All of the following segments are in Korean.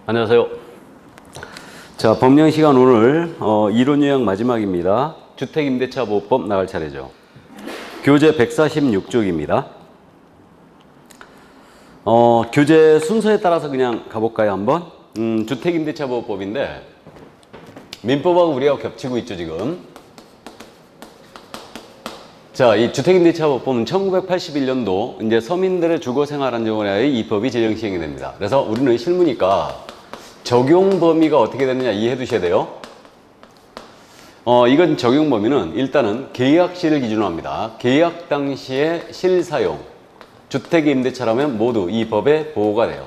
안녕하세요. 자, 법령 시간 오늘 이론 요약 마지막입니다. 주택임대차보호법 나갈 차례죠. 교재 146쪽입니다. 교재 순서에 따라서 그냥 가볼까요, 한번? 주택임대차보호법인데 민법하고 우리하고 겹치고 있죠, 지금. 자, 이 주택임대차보호법은 1981년도 이제 서민들의 주거생활 안정을 위하여 이 법이 제정 시행이 됩니다. 그래서 우리는 실무니까 적용 범위가 어떻게 되느냐 이해해 두셔야 돼요. 이건 적용 범위는 일단은 계약 시를 기준으로 합니다. 계약 당시의 실사용, 주택임대차라면 모두 이 법에 보호가 돼요.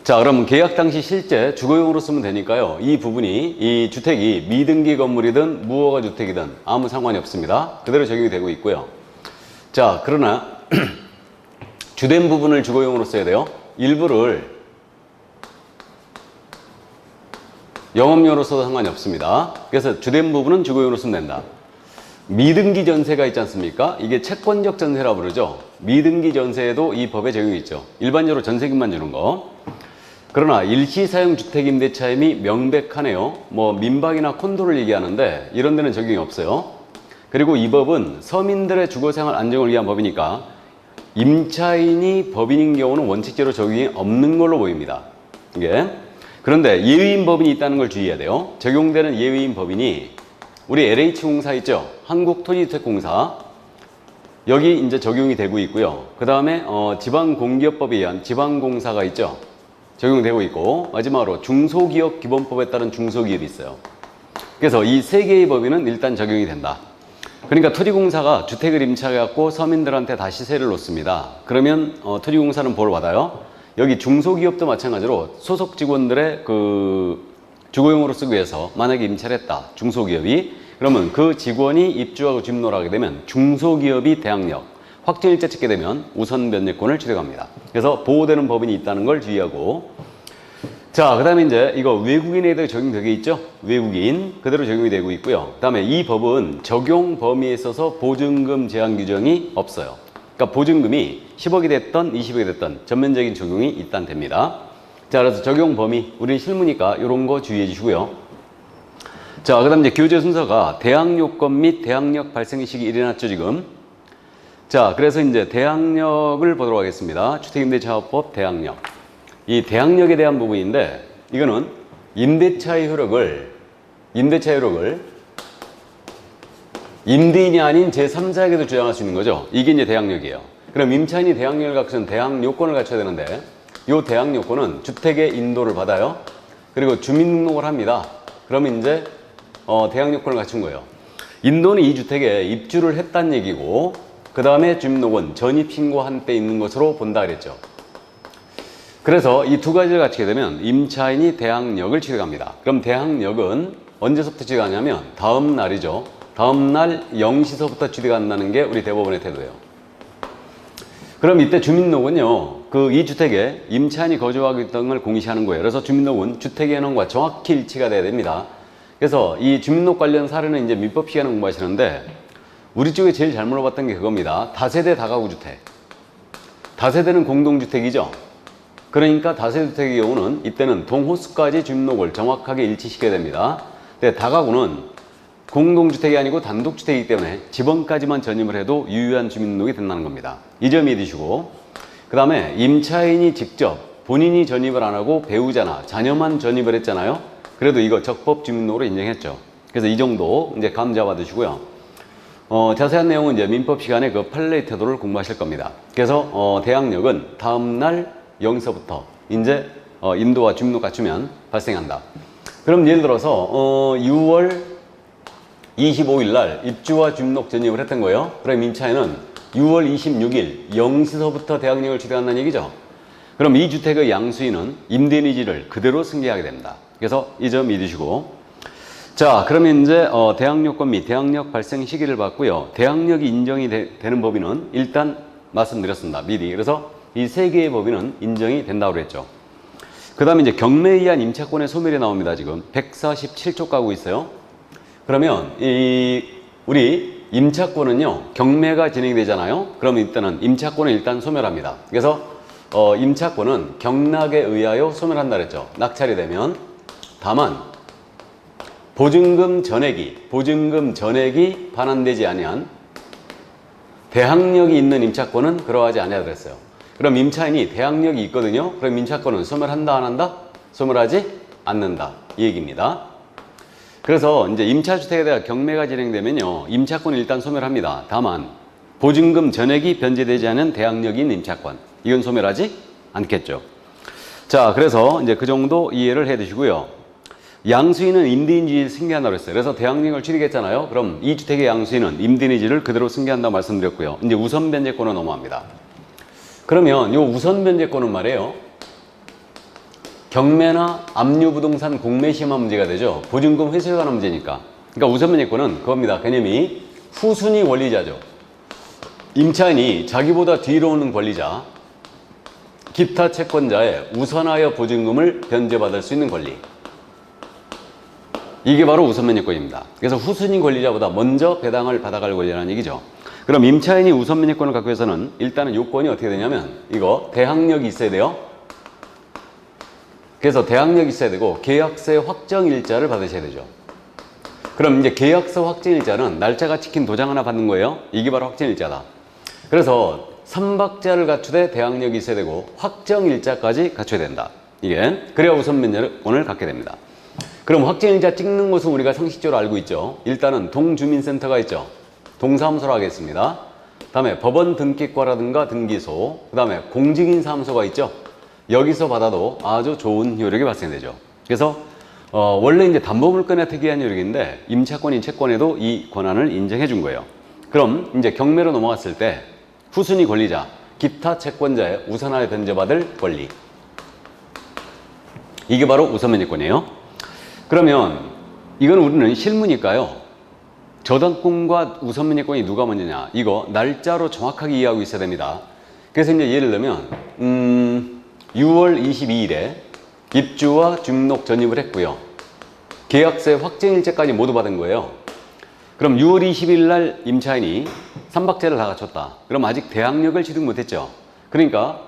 자, 그러면 계약 당시 실제 주거용으로 쓰면 되니까요. 이 부분이 이 주택이 미등기 건물이든 무허가 주택이든 아무 상관이 없습니다. 그대로 적용이 되고 있고요. 자, 그러나 주된 부분을 주거용으로 써야 돼요. 일부를 영업용으로 써도 상관이 없습니다. 그래서 주된 부분은 주거용으로 쓰면 된다. 미등기 전세가 있지 않습니까? 이게 채권적 전세라고 부르죠. 미등기 전세에도 이 법에 적용이 있죠. 일반적으로 전세금만 주는 거. 그러나 일시사용 주택임대차임이 명백하네요. 뭐 민박이나 콘도를 얘기하는데 이런 데는 적용이 없어요. 그리고 이 법은 서민들의 주거생활 안정을 위한 법이니까 임차인이 법인인 경우는 원칙적으로 적용이 없는 걸로 보입니다. 이게. 그런데 예외인 법인이 있다는 걸 주의해야 돼요. 적용되는 예외인 법인이 우리 LH공사 있죠? 한국토지주택공사. 여기 이제 적용이 되고 있고요. 그 다음에 지방공기업법에 의한 지방공사가 있죠? 적용되고 있고, 마지막으로 중소기업기본법에 따른 중소기업이 있어요. 그래서 이 세 개의 법인은 일단 적용이 된다. 그러니까 토지공사가 주택을 임차해갖고 서민들한테 다 시세를 놓습니다. 그러면 토지공사는 보호를 받아요. 여기 중소기업도 마찬가지로 소속 직원들의 그 주거용으로 쓰기 위해서 만약에 임차를 했다. 중소기업이. 그러면 그 직원이 입주하고 집노를 하게 되면 중소기업이 대항력, 확정일자 찍게 되면 우선 변제권을 취득합니다. 그래서 보호되는 법인이 있다는 걸 주의하고. 자, 그 다음에 이제 이거 외국인에 대해 적용되게 있죠? 외국인. 그대로 적용이 되고 있고요. 그 다음에 이 법은 적용 범위에 있어서 보증금 제한 규정이 없어요. 그러니까 보증금이 10억이 됐던 20억이 됐던 전면적인 적용이 일단 됩니다. 자, 그래서 적용 범위, 우리 실무니까 이런 거 주의해 주시고요. 자, 그 다음 이제 교재 순서가 대항 요건 및 대항력 발생 시기 일어났죠, 지금. 자, 그래서 이제 대항력을 보도록 하겠습니다. 주택임대차법 대항력. 이 대항력에 대한 부분인데, 이거는 임대차의 효력을 임대인이 아닌 제3자에게도 주장할 수 있는 거죠. 이게 이제 대항력이에요. 그럼 임차인이 대항력을 갖추면 대항 요건을 갖춰야 되는데, 이 대항 요건은 주택의 인도를 받아요. 그리고 주민등록을 합니다. 그러면 이제 대항 요건을 갖춘 거예요. 인도는 이 주택에 입주를 했다는 얘기고, 그 다음에 주민등록은 전입신고한 때 있는 것으로 본다 그랬죠. 그래서 이 두 가지를 갖추게 되면 임차인이 대항력을 취득합니다. 그럼 대항력은 언제서부터 취득하냐면 다음 날이죠. 다음 날 0시서부터 취득한다는 게 우리 대법원의 태도예요. 그럼 이때 주민등록은요, 그 이 주택에 임차인이 거주하고 있던 걸 공시하는 거예요. 그래서 주민등록은 주택의 현황과 정확히 일치가 돼야 됩니다. 그래서 이 주민등록 관련 사례는 이제 민법 시간에 공부하시는데, 우리 쪽에 제일 잘 물어봤던 게 그겁니다. 다세대 다가구 주택. 다세대는 공동주택이죠. 그러니까 다세대주택의 경우는 이때는 동호수까지 주민등록을 정확하게 일치시켜야 됩니다. 근데 다가구는 공동주택이 아니고 단독주택이기 때문에 지번까지만 전입을 해도 유효한 주민등록이 된다는 겁니다. 이 점 이해해 주시고, 그 다음에 임차인이 직접 본인이 전입을 안 하고 배우자나 자녀만 전입을 했잖아요. 그래도 이거 적법 주민등록으로 인정했죠. 그래서 이 정도 이제 감 잡아두시고요. 자세한 내용은 이제 민법 시간에 그 판례의 태도를 공부하실 겁니다. 그래서 대항력은 다음날 0서부터 이제 인도와 주민등록 갖추면 발생한다. 그럼 예를 들어서 6월 25일 날 입주와 주민등록 전입을 했던 거예요. 그럼 임차인은 6월 26일 0시서부터 대항력을 취득한다는 얘기죠. 그럼 이 주택의 양수인은 임대인의지를 그대로 승계하게 됩니다. 그래서 이 점 잊으시고, 자, 그러면 이제 대항력권 및 대항력 발생 시기를 봤고요. 대항력이 인정이 되는 법인은 일단 말씀드렸습니다. 미리. 그래서 이 세 개의 법인은 인정이 된다고 그랬죠. 그 다음에 이제 경매에 의한 임차권의 소멸이 나옵니다. 지금 147조 가고 있어요. 그러면 우리 임차권은요, 경매가 진행이 되잖아요. 그러면 일단은 임차권을 일단 소멸합니다. 그래서 임차권은 경락에 의하여 소멸한다 그랬죠. 낙찰이 되면. 다만 보증금 전액이 반환되지 아니한 대항력이 있는 임차권은 그러하지 아니하다 그랬어요. 그럼 임차인이 대항력이 있거든요. 그럼 임차권은 소멸한다 안 한다? 소멸하지 않는다. 이 얘기입니다. 그래서 이제 임차주택에 대한 경매가 진행되면요. 임차권을 일단 소멸합니다. 다만 보증금 전액이 변제되지 않은 대항력이 있는 임차권. 이건 소멸하지 않겠죠. 자, 그래서 이제 그 정도 이해를 해 두시고요. 양수인은 임대인지를 승계한다고 했어요. 그래서 대항력을 취득했잖아요. 그럼 이 주택의 양수인은 임대인지를 그대로 승계한다고 말씀드렸고요. 이제 우선 변제권으로 넘어갑니다. 그러면 이 우선 변제권은 말이에요. 경매나 압류부동산 공매시효만 문제가 되죠. 보증금 회수에 관한 문제니까. 그러니까 우선 변제권은 그겁니다. 개념이 후순위 권리자죠. 임차인이 자기보다 뒤로 오는 권리자, 기타 채권자의 우선하여 보증금을 변제받을 수 있는 권리. 이게 바로 우선 변제권입니다. 그래서 후순위 권리자보다 먼저 배당을 받아갈 권리라는 얘기죠. 그럼 임차인이 우선 변제권을 갖기 위해서는 일단은 요건이 어떻게 되냐면 이거 대항력이 있어야 돼요. 그래서 대항력이 있어야 되고 계약세 확정일자를 받으셔야 되죠. 그럼 이제 계약서 확정일자는 날짜가 찍힌 도장 하나 받는 거예요. 이게 바로 확정일자다. 그래서 3박자를 갖추되 대항력이 있어야 되고 확정일자까지 갖춰야 된다. 이게 그래야 우선 변제권을 갖게 됩니다. 그럼 확정일자 찍는 곳은 우리가 상식적으로 알고 있죠. 일단은 동주민센터가 있죠. 동사무소로 하겠습니다. 다음에 법원 등기과라든가 등기소, 그 다음에 공직인사무소가 있죠. 여기서 받아도 아주 좋은 효력이 발생되죠. 그래서 원래 이제 담보물건에 특이한 효력인데 임차권, 채권에도 이 권한을 인정해 준 거예요. 그럼 이제 경매로 넘어갔을 때 후순위 권리자, 기타 채권자의 우선하여 변제받을 권리. 이게 바로 우선 변제권이에요. 그러면 이건 우리는 실무니까요. 저당권과 우선 변제권이 누가 먼저냐? 이거 날짜로 정확하게 이해하고 있어야 됩니다. 그래서 이제 예를 들면 6월 22일에 입주와 주민등록 전입을 했고요. 계약세 확정일자까지 모두 받은 거예요. 그럼 6월 20일 날 임차인이 3박자를 다 갖췄다. 그럼 아직 대항력을 취득 못했죠. 그러니까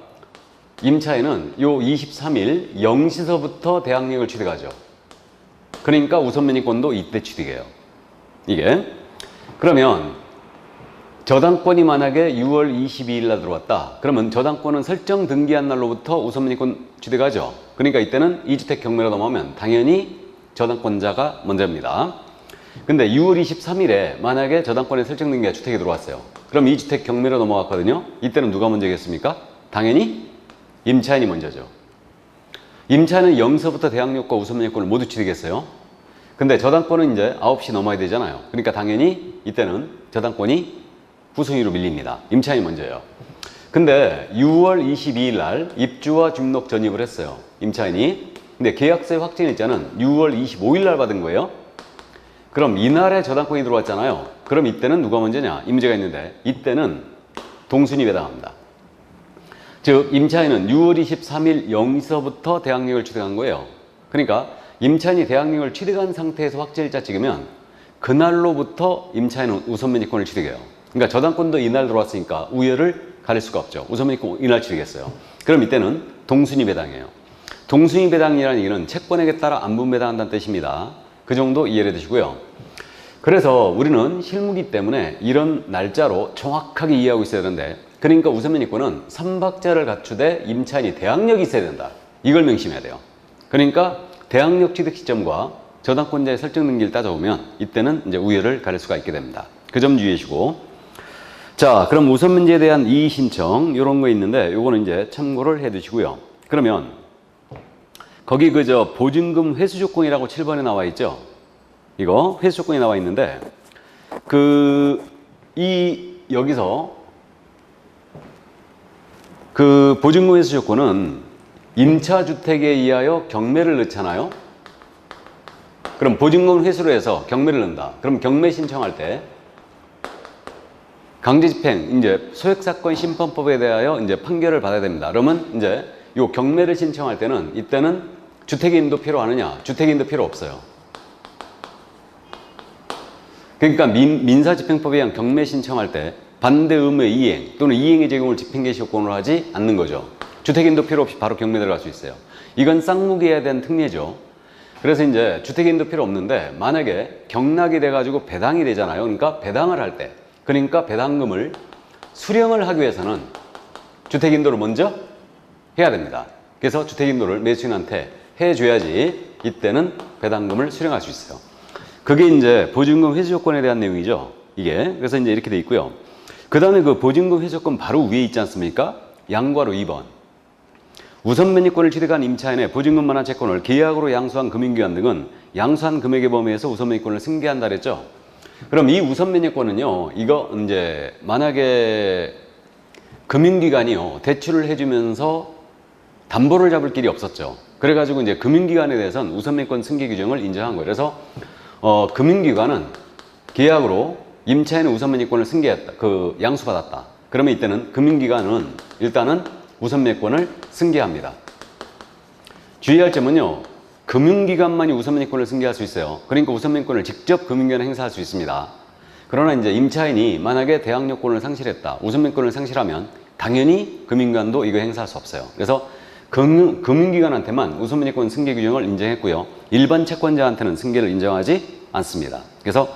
임차인은 요 23일 0시서부터 대항력을 취득하죠. 그러니까 우선 변제권도 이때 취득해요. 이게. 그러면 저당권이 만약에 6월 22일 날 들어왔다. 그러면 저당권은 설정 등기한 날로부터 우선 변제권 취득하죠. 그러니까 이때는 2주택 경매로 넘어오면 당연히 저당권자가 먼저입니다. 근데 6월 23일에 만약에 저당권에 설정 등기가 주택이 들어왔어요. 그럼 2주택 경매로 넘어갔거든요. 이때는 누가 먼저겠습니까? 당연히 임차인이 먼저죠. 임차인은 0서부터 대항력과 우선 변제권을 모두 취득했어요. 근데 저당권은 이제 9시 넘어야 되잖아요. 그러니까 당연히 이때는 저당권이 후순위로 밀립니다. 임차인이 먼저예요. 근데 6월 22일 날 입주와 주민등록 전입을 했어요. 임차인이. 근데 계약세 확정일자는 6월 25일 날 받은 거예요. 그럼 이날에 저당권이 들어왔잖아요. 그럼 이때는 누가 먼저냐? 이 문제가 있는데 이때는 동순위 배당합니다. 즉 임차인은 6월 23일 0시서부터 대항력을 취득한 거예요. 그러니까 임차인이 대항력을 취득한 상태에서 확정일자 찍으면 그날로부터 임차인은 우선 변제권을 취득해요. 그러니까 저당권도 이날 들어왔으니까 우열을 가릴 수가 없죠. 우선 변제권 이날 취득했어요. 그럼 이때는 동순위 배당이에요. 동순위 배당이라는 얘기는 채권액에 따라 안분 배당한다는 뜻입니다. 그 정도 이해를 해두시고요. 그래서 우리는 실무기 때문에 이런 날짜로 정확하게 이해하고 있어야 되는데 그러니까 우선 변제권은 3박자를 갖추되 임차인이 대항력이 있어야 된다. 이걸 명심해야 돼요. 그러니까 대항력 취득 시점과 저당권자의 설정 등기를 따져보면 이때는 이제 우열을 가릴 수가 있게 됩니다. 그 점 주의해 주시고. 자, 그럼 우선 변제에 대한 이의 신청 이런 거 있는데 요거는 이제 참고를 해 두시고요. 그러면 거기 그저 보증금 회수 조건이라고 7번에 나와 있죠. 이거 회수 조건이 나와 있는데 여기서 그 보증금 회수 조건은 임차주택에 의하여 경매를 넣잖아요. 그럼 보증금 회수로 해서 경매를 넣는다. 그럼 경매 신청할 때 강제집행, 이제 소액사건 심판법에 대하여 이제 판결을 받아야 됩니다. 그러면 이제 요 경매를 신청할 때는 이때는 주택인도 필요하느냐? 주택인도 필요 없어요. 그러니까 민사집행법에 의한 경매 신청할 때 반대 의무의 이행 또는 이행의 제공을 집행개시 요건으로 하지 않는 거죠. 주택인도 필요 없이 바로 경매 들어갈 수 있어요. 이건 쌍무기에 대한 특례죠. 그래서 이제 주택인도 필요 없는데 만약에 경락이 돼가지고 배당이 되잖아요. 그러니까 배당을 할 때, 그러니까 배당금을 수령을 하기 위해서는 주택인도를 먼저 해야 됩니다. 그래서 주택인도를 매수인한테 해줘야지 이때는 배당금을 수령할 수 있어요. 그게 이제 보증금 회수 조건에 대한 내용이죠. 이게. 그래서 이제 이렇게 돼 있고요. 그 다음에 그 보증금 회수 조건 바로 위에 있지 않습니까? 양괄호 2번. 우선 면리권을 취득한 임차인의 보증금만한 채권을 계약으로 양수한 금융기관 등은 양수한 금액의 범위에서 우선 면리권을 승계한다 그랬죠. 그럼 이 우선 면리권은요, 이거 이제 만약에 금융기관이요, 대출을 해주면서 담보를 잡을 길이 없었죠. 그래가지고 이제 금융기관에 대해서는 우선 면리권 승계 규정을 인정한 거예요. 그래서 금융기관은 계약으로 임차인의 우선 면리권을 승계했다, 양수받았다. 그러면 이때는 금융기관은 일단은 우선 면리권을 승계합니다. 주의할 점은요, 금융기관만이 우선 면리권을 승계할 수 있어요. 그러니까 우선 면리권을 직접 금융기관에 행사할 수 있습니다. 그러나 이제 임차인이 만약에 대항 요건을 상실했다, 우선 면리권을 상실하면 당연히 금융기관도 이거 행사할 수 없어요. 그래서 금융기관한테만 우선 면리권 승계 규정을 인정했고요. 일반 채권자한테는 승계를 인정하지 않습니다. 그래서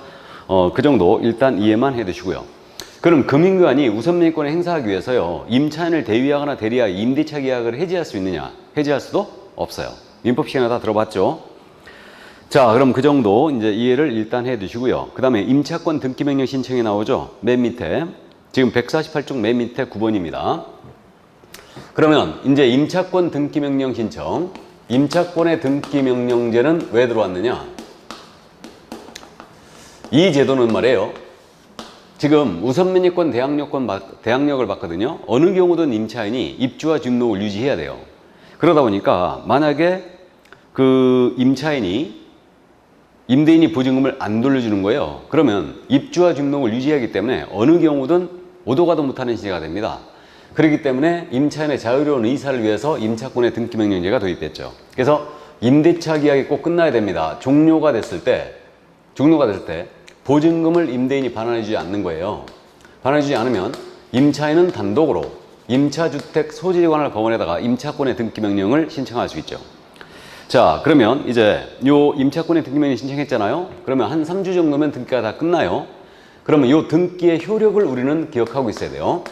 그 정도 일단 이해만 해두시고요. 그럼 금융기관이 우선 면리권을 행사하기 위해서요, 임차인을 대위하거나 대리하여 임대차 계약을 해지할 수 있느냐? 해지할 수도 없어요. 민법 시간에 다 들어봤죠? 자, 그럼 그 정도 이제 이해를 일단 해두시고요. 그 다음에 임차권 등기명령 신청이 나오죠? 맨 밑에. 지금 148쪽 맨 밑에 9번입니다. 그러면 이제 임차권 등기명령 신청. 임차권의 등기명령제는 왜 들어왔느냐? 이 제도는 말이에요, 지금 우선면리권 대항력을 받거든요. 어느 경우든 임차인이 입주와 주민등록을 유지해야 돼요. 그러다 보니까 만약에 그 임대인이 보증금을 안 돌려주는 거예요. 그러면 입주와 주민등록을 유지하기 때문에 어느 경우든 오도 가도 못하는 시대가 됩니다. 그렇기 때문에 임차인의 자유로운 의사를 위해서 임차권의 등기명령제가 도입됐죠. 그래서 임대차 계약이 꼭 끝나야 됩니다. 종료가 됐을 때 보증금을 임대인이 반환해주지 않는 거예요. 반환해주지 않으면 임차인은 단독으로 임차주택 소지관할 법원에다가 임차권의 등기명령을 신청할 수 있죠. 자, 그러면 이제 요 임차권의 등기명령 신청했잖아요. 그러면 한 3주 정도면 등기가 다 끝나요. 그러면 요 등기의 효력을 우리는 기억하고 있어야 돼요.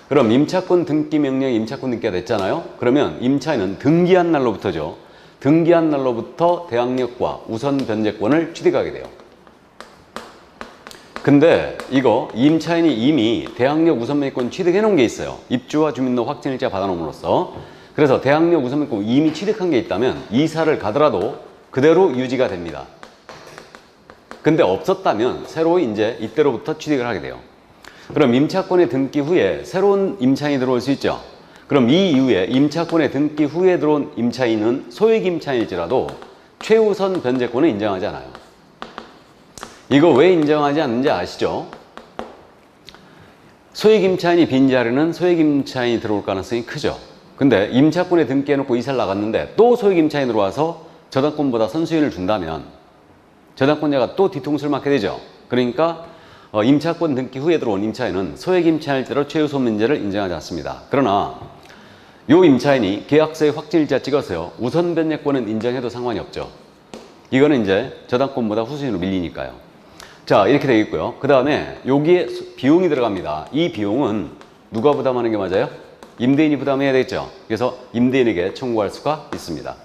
그럼 임차권 등기명령이 임차권 등기가 됐잖아요. 그러면 임차인은 등기한 날로부터죠. 등기한 날로부터 대항력과 우선 변제권을 취득하게 돼요. 근데 이거 임차인이 이미 대항력 우선면리권 취득해 놓은 게 있어요. 입주와 주민등록 확정일자 받아놓음으로써. 그래서 대항력 우선면리권 이미 취득한 게 있다면 이사를 가더라도 그대로 유지가 됩니다. 근데 없었다면 새로 이제 이때로부터 취득을 하게 돼요. 그럼 임차권의 등기 후에 새로운 임차인이 들어올 수 있죠. 그럼 이 이후에 임차권의 등기 후에 들어온 임차인은 소액 임차인일지라도 최우선 변제권을 인정하지 않아요. 이거 왜 인정하지 않는지 아시죠? 소액 임차인이 빈자리는 소액 임차인이 들어올 가능성이 크죠. 근데 임차권에 등기해놓고 이사를 나갔는데 또 소액 임차인이 들어와서 저당권보다 선수인을 준다면 저당권자가 또 뒤통수를 맞게 되죠. 그러니까 임차권 등기 후에 들어온 임차인은 소액 임차인일지라도 최우선 문제를 인정하지 않습니다. 그러나 요 임차인이 계약서에 확정일자 찍어서요, 우선 변제권은 인정해도 상관이 없죠. 이거는 이제 저당권보다 후순위로 밀리니까요. 자, 이렇게 되겠고요. 그 다음에 여기에 비용이 들어갑니다. 이 비용은 누가 부담하는 게 맞아요? 임대인이 부담해야 되겠죠. 그래서 임대인에게 청구할 수가 있습니다.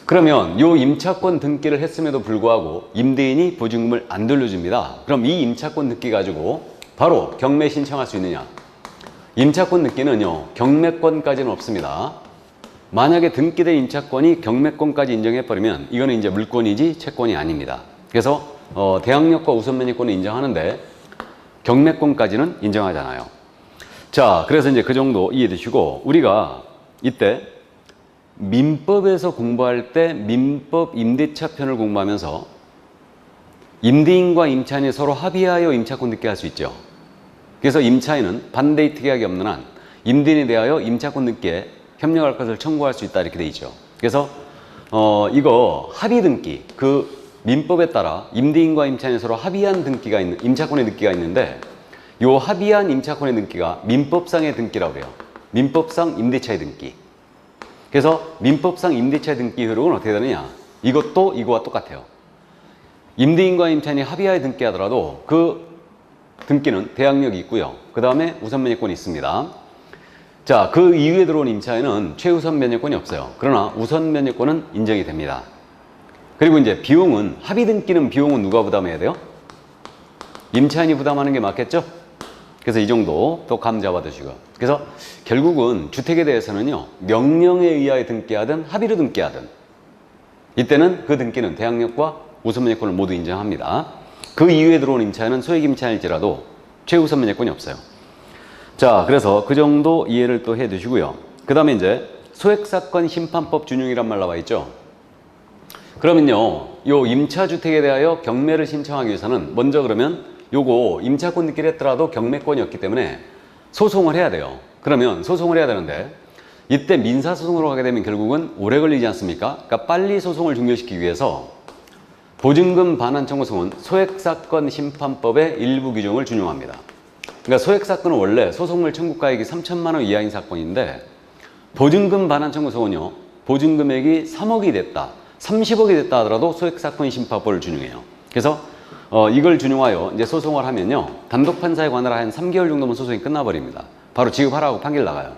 그러면 요 임차권 등기를 했음에도 불구하고 임대인이 보증금을 안 돌려줍니다. 그럼 이 임차권 등기 가지고 바로 경매 신청할 수 있느냐? 임차권 등기는요, 경매권까지는 없습니다. 만약에 등기된 임차권이 경매권까지 인정해버리면 이거는 이제 물권이지 채권이 아닙니다. 그래서 대항력과 우선면리권을 인정하는데 경매권까지는 인정하잖아요. 자, 그래서 이제 그 정도 이해해 두시고, 우리가 이때 민법에서 공부할 때 민법 임대차 편을 공부하면서 임대인과 임차인이 서로 합의하여 임차권 등기할 수 있죠. 그래서 임차인은 반대의 특약이 없는 한 임대인에 대하여 임차권 등기에 협력할 것을 청구할 수 있다, 이렇게 돼 있죠. 그래서 이거 합의 등기, 그 민법에 따라 임대인과 임차인이 서로 합의한 등기가 임차권의 등기가 있는데, 요 합의한 임차권의 등기가 민법상의 등기라고 그래요. 민법상 임대차의 등기. 그래서 민법상 임대차의 등기 효력은 어떻게 되느냐? 이것도 이거와 똑같아요. 임대인과 임차인이 합의하에 등기하더라도 그 등기는 대항력이 있고요. 그 다음에 우선 면제권이 있습니다. 자, 그 이후에 들어온 임차인은 최우선 면제권이 없어요. 그러나 우선 면제권은 인정이 됩니다. 그리고 이제 비용은, 합의 등기는 비용은 누가 부담해야 돼요? 임차인이 부담하는 게 맞겠죠? 그래서 이 정도 또 감 잡아두시고. 그래서 결국은 주택에 대해서는요, 명령에 의하여 등기하든 합의로 등기하든 이때는 그 등기는 대항력과 우선 면제권을 모두 인정합니다. 그 이후에 들어온 임차인은 소액 임차인일지라도 최우선 면제권이 없어요. 자, 그래서 그 정도 이해를 또 해 두시고요. 그 다음에 이제 소액사건 심판법 준용이란 말 나와 있죠. 그러면요, 요 임차주택에 대하여 경매를 신청하기 위해서는 먼저 그러면 요거 임차권 등기를 했더라도 경매권이 없기 때문에 소송을 해야 돼요. 그러면 소송을 해야 되는데 이때 민사소송으로 가게 되면 결국은 오래 걸리지 않습니까? 그러니까 빨리 소송을 종결시키기 위해서 보증금 반환 청구소송은 소액사건 심판법의 일부 규정을 준용합니다. 그러니까 소액사건은 원래 소송물 청구가액이 3천만 원 이하인 사건인데 보증금 반환 청구소송은요, 보증금액이 3억이 됐다, 30억이 됐다 하더라도 소액사건 심판법을 준용해요. 그래서 이걸 준용하여 이제 소송을 하면요, 단독 판사에 관하여 한 3개월 정도면 소송이 끝나버립니다. 바로 지급하라고 판결 나가요.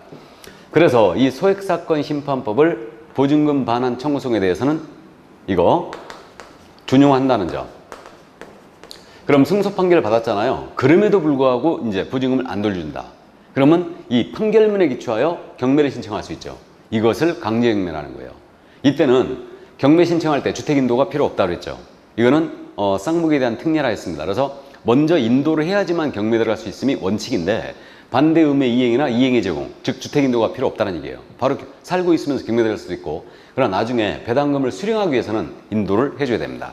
그래서 이 소액사건 심판법을 보증금 반환 청구소송에 대해서는 이거 준용한다는 점. 그럼 승소 판결을 받았잖아요. 그럼에도 불구하고 이제 보증금을 안 돌려준다. 그러면 이 판결문에 기초하여 경매를 신청할 수 있죠. 이것을 강제경매라는 거예요. 이때는 경매 신청할 때 주택인도가 필요 없다고 그랬죠. 이거는 쌍목에 대한 특례라 했습니다. 그래서 먼저 인도를 해야지만 경매 들어갈 수 있음이 원칙인데 반대 의무의 이행이나 이행의 제공, 즉 주택인도가 필요 없다는 얘기예요. 바로 살고 있으면서 경매 들어갈 수도 있고, 그러나 나중에 배당금을 수령하기 위해서는 인도를 해줘야 됩니다.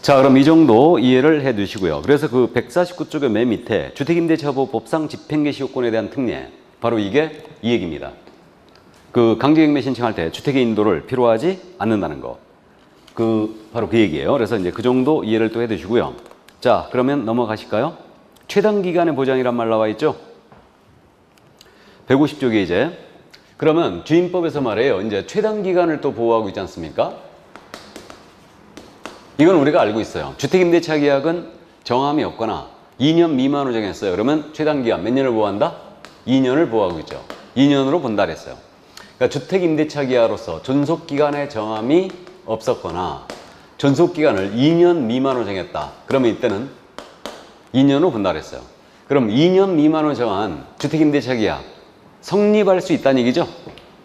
자, 그럼 이 정도 이해를 해 두시고요. 그래서 그 149쪽의 맨 밑에 주택임대차보호법상 집행개시효권에 대한 특례, 바로 이게 이 얘기입니다. 그 강제경매 신청할 때 주택의 인도를 필요하지 않는다는 거. 바로 그 얘기예요. 그래서 이제 그 정도 이해를 또 해 두시고요. 자, 그러면 넘어가실까요? 최단기간의 보장이란 말 나와 있죠? 150쪽에 이제. 그러면 주임법에서 말해요. 이제 최단기간을 또 보호하고 있지 않습니까? 이건 우리가 알고 있어요. 주택임대차 계약은 정함이 없거나 2년 미만으로 정했어요. 그러면 최단기간 몇 년을 보호한다? 2년을 보호하고 있죠. 2년으로 본다 그랬어요. 그러니까 주택임대차 계약으로서 존속기간의 정함이 없었거나 존속기간을 2년 미만으로 정했다. 그러면 이때는 2년으로 본다 그랬어요. 그럼 2년 미만으로 정한 주택임대차 계약 성립할 수 있다는 얘기죠?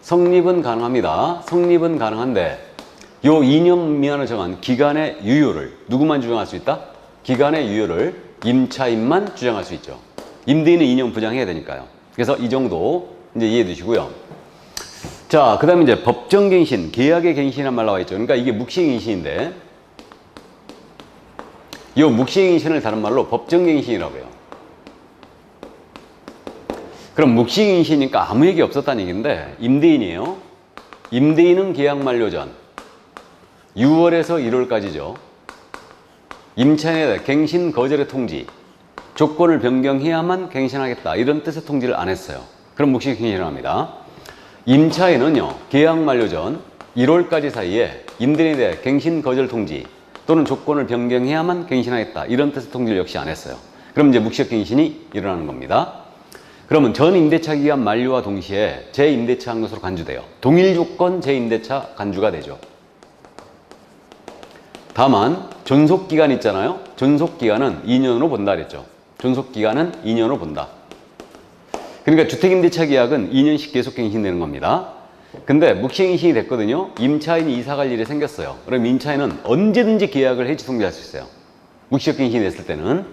성립은 가능합니다. 성립은 가능한데 요 2년 미만을 정한 기간의 유효를 누구만 주장할 수 있다? 기간의 유효를 임차인만 주장할 수 있죠. 임대인은 2년 부장해야 되니까요. 그래서 이 정도 이제 이해해 두시고요. 자, 그 다음에 이제 법정갱신, 계약의 갱신이란 말 나와 있죠. 그러니까 이게 묵시갱신인데 이 묵시갱신을 다른 말로 법정갱신이라고 해요. 그럼 묵시갱신이니까 아무 얘기 없었다는 얘기인데 임대인이에요. 임대인은 계약 만료 전 6월에서 1월까지죠. 임차인에 대해 갱신 거절의 통지, 조건을 변경해야만 갱신하겠다 이런 뜻의 통지를 안 했어요. 그럼 묵시갱신을 합니다. 임차인은요, 계약 만료 전 1월까지 사이에 임대인에 대해 갱신 거절 통지 또는 조건을 변경해야만 갱신하겠다 이런 뜻의 통지를 역시 안 했어요. 그럼 이제 묵시갱신이 일어나는 겁니다. 그러면 전 임대차 기간 만료와 동시에 재임대차 한 것으로 간주돼요. 동일 조건 재임대차 간주가 되죠. 다만 존속기간 있잖아요. 존속기간은 2년으로 본다 그랬죠. 존속기간은 2년으로 본다. 그러니까 주택임대차 계약은 2년씩 계속 갱신되는 겁니다. 근데 묵시갱신이 됐거든요. 임차인이 이사갈 일이 생겼어요. 그럼 임차인은 언제든지 계약을 해지 통지할 수 있어요. 묵시갱신이 됐을 때는.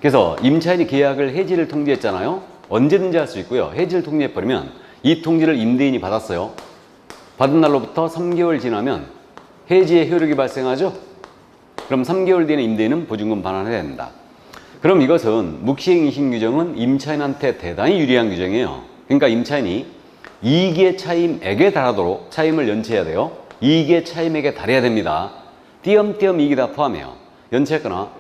그래서 임차인이 계약을 해지를 통지했잖아요. 언제든지 할 수 있고요. 해지를 통지해버리면 이 통지를 임대인이 받았어요. 받은 날로부터 3개월 지나면 해지의 효력이 발생하죠. 그럼 3개월 뒤에는 임대인은 보증금 반환해야 된다. 그럼 이것은 묵시갱신 규정은 임차인한테 대단히 유리한 규정이에요. 그러니까 임차인이 이익의 차임액에 달하도록 차임을 연체해야 돼요. 이익의 차임액에 달해야 됩니다. 띄엄띄엄 이익이 다 포함해요. 연체했거나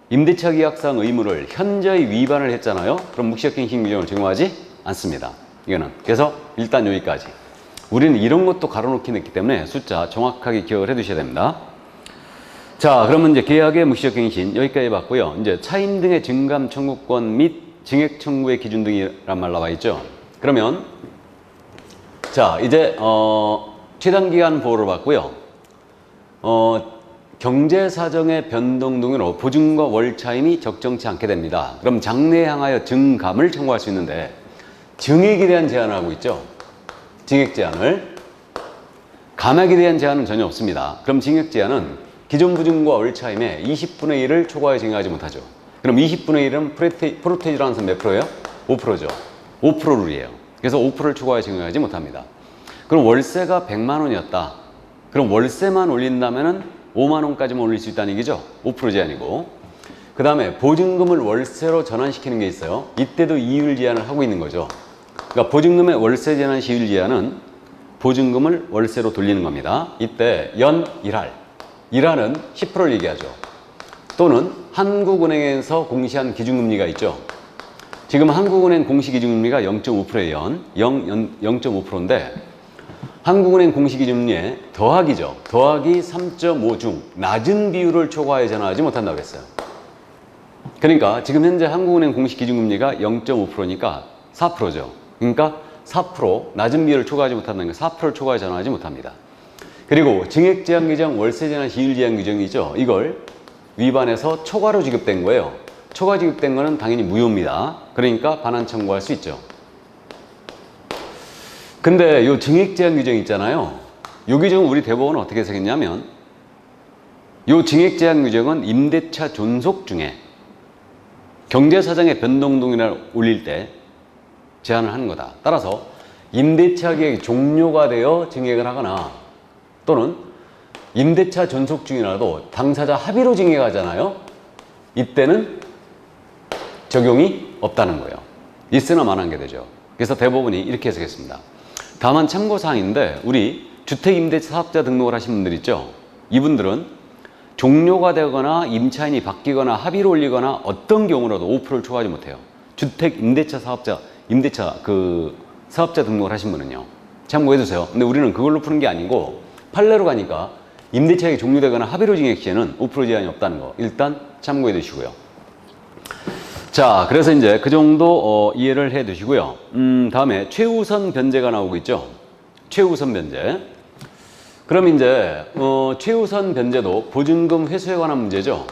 임대차 계약상 의무를 현저히 위반을 했잖아요. 그럼 묵시갱신 규정을 적용하지 않습니다. 이거는. 그래서 일단 여기까지. 우리는 이런 것도 가로놓기 했기 때문에 숫자 정확하게 기억을 해 두셔야 됩니다. 자, 그러면 이제 계약의 묵시적 갱신 여기까지 봤고요. 이제 차임 등의 증감 청구권 및 증액 청구의 기준 등이란 말 나와 있죠. 그러면 자, 이제 최단 기간 보호를 받고요. 경제 사정의 변동 등으로 보증과 월 차임이 적정치 않게 됩니다. 그럼 장래에 향하여 증감을 청구할 수 있는데 증액에 대한 제한을 하고 있죠. 증액 제한을. 감액에 대한 제한은 전혀 없습니다. 그럼 증액 제한은 기존 보증과 월 차임의 20분의 1을 초과해 증액하지 못하죠. 그럼 20분의 1은 프로테이지라는 것은 몇 프로예요? 5%죠. 5% 룰이에요. 그래서 5%를 초과해 증액하지 못합니다. 그럼 월세가 100만 원이었다. 그럼 월세만 올린다면은 5만 원까지만 올릴 수 있다는 얘기죠. 5% 제한이고. 그 다음에 보증금을 월세로 전환시키는 게 있어요. 이때도 이율 제한을 하고 있는 거죠. 그러니까 보증금의 월세 전환 시율 제한은 보증금을 월세로 돌리는 겁니다. 이때 연 1할. 1할은 10%를 얘기하죠. 또는 한국은행에서 공시한 기준금리가 있죠. 지금 한국은행 공시 기준금리가 0.5%예요. 0.5%인데 한국은행 공시기준금리에 더하기죠. 더하기 3.5 중 낮은 비율을 초과해 전환하지 못한다고 했어요. 그러니까 지금 현재 한국은행 공시기준금리가 0.5%니까 4%죠. 그러니까 4% 낮은 비율을 초과하지 못한다는 게 4%를 초과해 전환하지 못합니다. 그리고 증액제한 규정, 월세제한 시율제한 규정이죠. 이걸 위반해서 초과로 지급된 거예요. 초과 지급된 거는 당연히 무효입니다. 그러니까 반환 청구할 수 있죠. 근데 요 증액 제한 규정 있잖아요. 요 규정은 우리 대법원은 어떻게 해석했냐면 요 증액 제한 규정은 임대차 존속 중에 경제사정의 변동 등을 올릴 때 제한을 하는 거다. 따라서 임대차 계획이 종료가 되어 증액을 하거나 또는 임대차 존속 중이라도 당사자 합의로 증액하잖아요. 이때는 적용이 없다는 거예요. 있으나 마나한 게 되죠. 그래서 대법원이 이렇게 해석했습니다. 다만 참고사항인데 우리 주택임대차 사업자 등록을 하신 분들 있죠. 이분들은 종료가 되거나 임차인이 바뀌거나 합의를 올리거나 어떤 경우라도 5%를 초과하지 못해요. 주택임대차 사업자 사업자 등록을 하신 분은요. 참고해 주세요. 근데 우리는 그걸로 푸는 게 아니고 판례로 가니까 임대차가 종료되거나 합의로 증액 시에는 5% 제한이 없다는 거 일단 참고해 두시고요. 자, 그래서 이제 그 정도 이해를 해 두시고요. 다음에 최우선 변제가 나오고 있죠. 최우선 변제. 그럼 이제 최우선 변제도 보증금 회수에 관한 문제죠.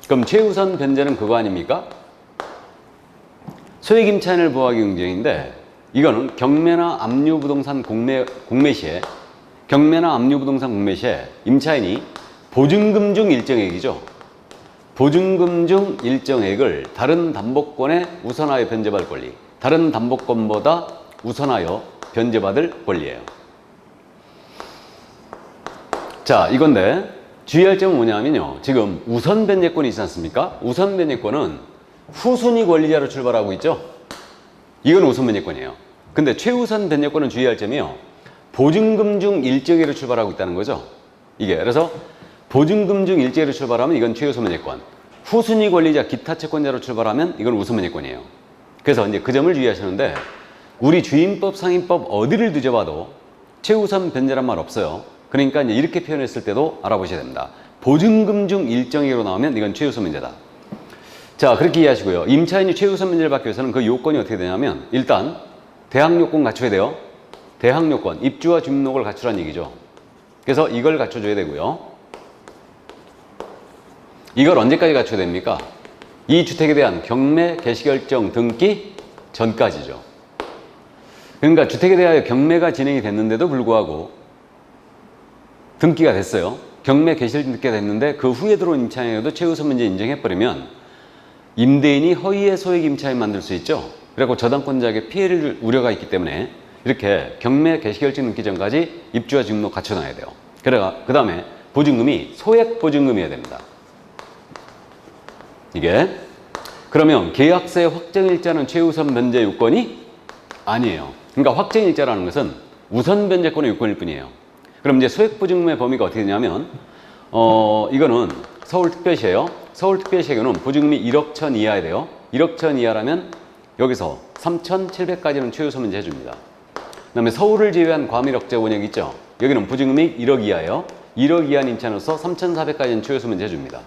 그럼 최우선 변제는 그거 아닙니까? 소액 임차인을 보호하기 규정인데 이거는 경매나 압류부동산 공매 시에 임차인이 보증금 중 일정액이죠. 보증금 중 일정액을 다른 담보권에 우선하여 변제받을 권리. 다른 담보권보다 우선하여 변제받을 권리예요. 자, 이건데 주의할 점은 뭐냐면요. 지금 우선 변제권이 있지 않습니까? 우선 변제권은 후순위 권리자로 출발하고 있죠. 이건 우선 변제권이에요. 근데 최우선 변제권은 주의할 점이요. 보증금 중 일정액으로 출발하고 있다는 거죠. 이게 그래서 보증금 중 일정액으로 출발하면 이건 최우선 변제권. 후순위 권리자 기타 채권자로 출발하면 이건 우선 변제권이에요. 그래서 이제 그 점을 주의하시는데 우리 주임법, 상임법 어디를 뒤져봐도 최우선 변제란 말 없어요. 그러니까 이제 이렇게 표현했을 때도 알아보셔야 됩니다. 보증금 중 일정액으로 나오면 이건 최우선 변제다. 자, 그렇게 이해하시고요. 임차인이 최우선 변제를 받기 위해서는 그 요건이 어떻게 되냐면 일단 대항 요건 갖춰야 돼요. 대항 요건, 입주와 주민등록을 갖추라는 얘기죠. 그래서 이걸 갖춰줘야 되고요. 이걸 언제까지 갖춰야 됩니까? 이 주택에 대한 경매, 개시결정, 등기 전까지죠. 그러니까 주택에 대하여 경매가 진행이 됐는데도 불구하고 등기가 됐어요. 경매, 개시결정 등기가 됐는데 그 후에 들어온 임차인에게도 최우선 변제 인정해버리면 임대인이 허위의 소액 임차인 만들 수 있죠. 그리고 저당권자에게 피해를 줄 우려가 있기 때문에 이렇게 경매, 개시결정 등기 전까지 입주와 주민등록 갖춰놔야 돼요. 그 다음에 보증금이 소액 보증금이어야 됩니다. 이게 그러면 계약서의 확정일자는 최우선 변제 요건이 아니에요. 그러니까 확정일자라는 것은 우선 변제권의 요건일 뿐이에요. 그럼 이제 소액 보증금의 범위가 어떻게 되냐면 이거는 서울특별시예요. 서울특별시에는 보증금이 1억 천 이하야 돼요. 1억 천 이하라면 여기서 3,700까지는 최우선 면제 해줍니다. 그 다음에 서울을 제외한 과밀억제 원역 있죠. 여기는 보증금이 1억 이하예요. 1억 이하 임차인으로서 3,400까지는 최우선 면제 해줍니다.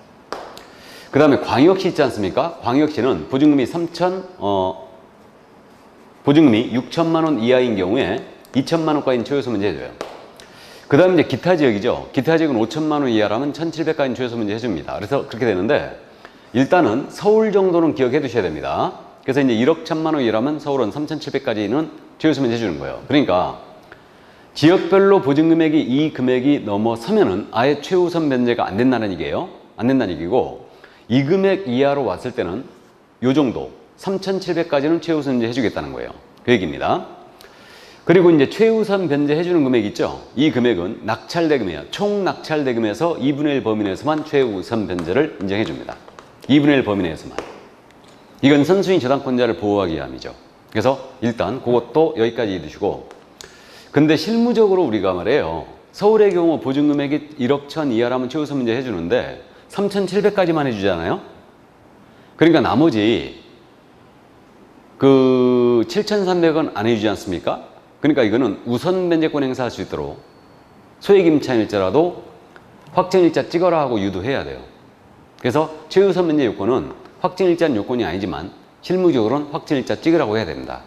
그 다음에 광역시 있지 않습니까? 광역시는 보증금이 6천만 원 이하인 경우에 2천만 원까지는 최우선 면제 해줘요. 그 다음에 이제 기타 지역이죠. 기타 지역은 5천만 원 이하라면 1,700까지는 최우선 면제 해줍니다. 그래서 그렇게 되는데 일단은 서울 정도는 기억해 두셔야 됩니다. 그래서 이제 1억 1천만 원 이하라면 서울은 3,700까지는 최우선 면제 해주는 거예요. 그러니까 지역별로 보증금액이 이 금액이 넘어서면은 아예 최우선 면제가 안 된다는 얘기예요. 안 된다는 얘기고 이 금액 이하로 왔을 때는 요 정도 3,700까지는 최우선 면제 해주겠다는 거예요. 그 얘기입니다. 그리고 이제 최우선 변제 해주는 금액 있죠. 이 금액은 낙찰대금이에요. 총 낙찰대금에서 2분의 1 범위 내에서만 최우선 변제를 인정해 줍니다. 2분의 1 범위 내에서만. 이건 선순위 저당권자를 보호하기 위함이죠. 그래서 일단 그것도 여기까지 두시고, 근데 실무적으로 우리가 말해요. 서울의 경우 보증금액이 1억 1천 이하라면 최우선 변제 해주는데 3,700까지만 해주잖아요. 그러니까 나머지 그 7,300원 안 해주지 않습니까? 그러니까 이거는 우선 면제권 행사할 수 있도록 소액 임차인일자라도 확정일자 찍어라 하고 유도해야 돼요. 그래서 최우선 면제 요건은 확정일자는 요건이 아니지만 실무적으로는 확정일자 찍으라고 해야 됩니다.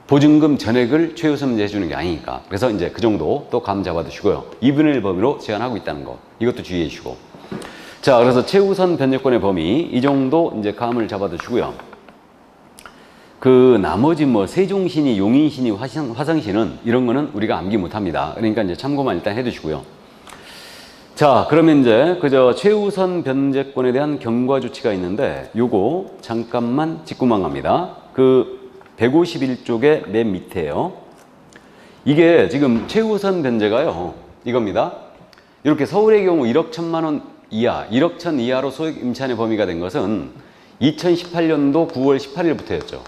보증금 전액을 최우선 면제 해주는 게 아니니까. 그래서 이제 그 정도 또 감 잡아두시고요. 2분의 1 범위로 제한하고 있다는 거. 이것도 주의해 주시고. 자, 그래서 최우선 변제권의 범위 이 정도 이제 감을 잡아두시고요. 그 나머지 뭐 세종시니 용인시니 화성시는 이런 거는 우리가 암기 못합니다. 그러니까 이제 참고만 일단 해두시고요. 자, 그러면 이제 그저 최우선 변제권에 대한 경과 조치가 있는데 요거 잠깐만 짚고만 갑니다. 그 151쪽의 맨 밑에요. 이게 지금 최우선 변제가요 이겁니다. 이렇게 서울의 경우 1억 1천만 원 이하, 1억 1천 이하로 소액 임차인의 범위가 된 것은 2018년도 9월 18일부터였죠.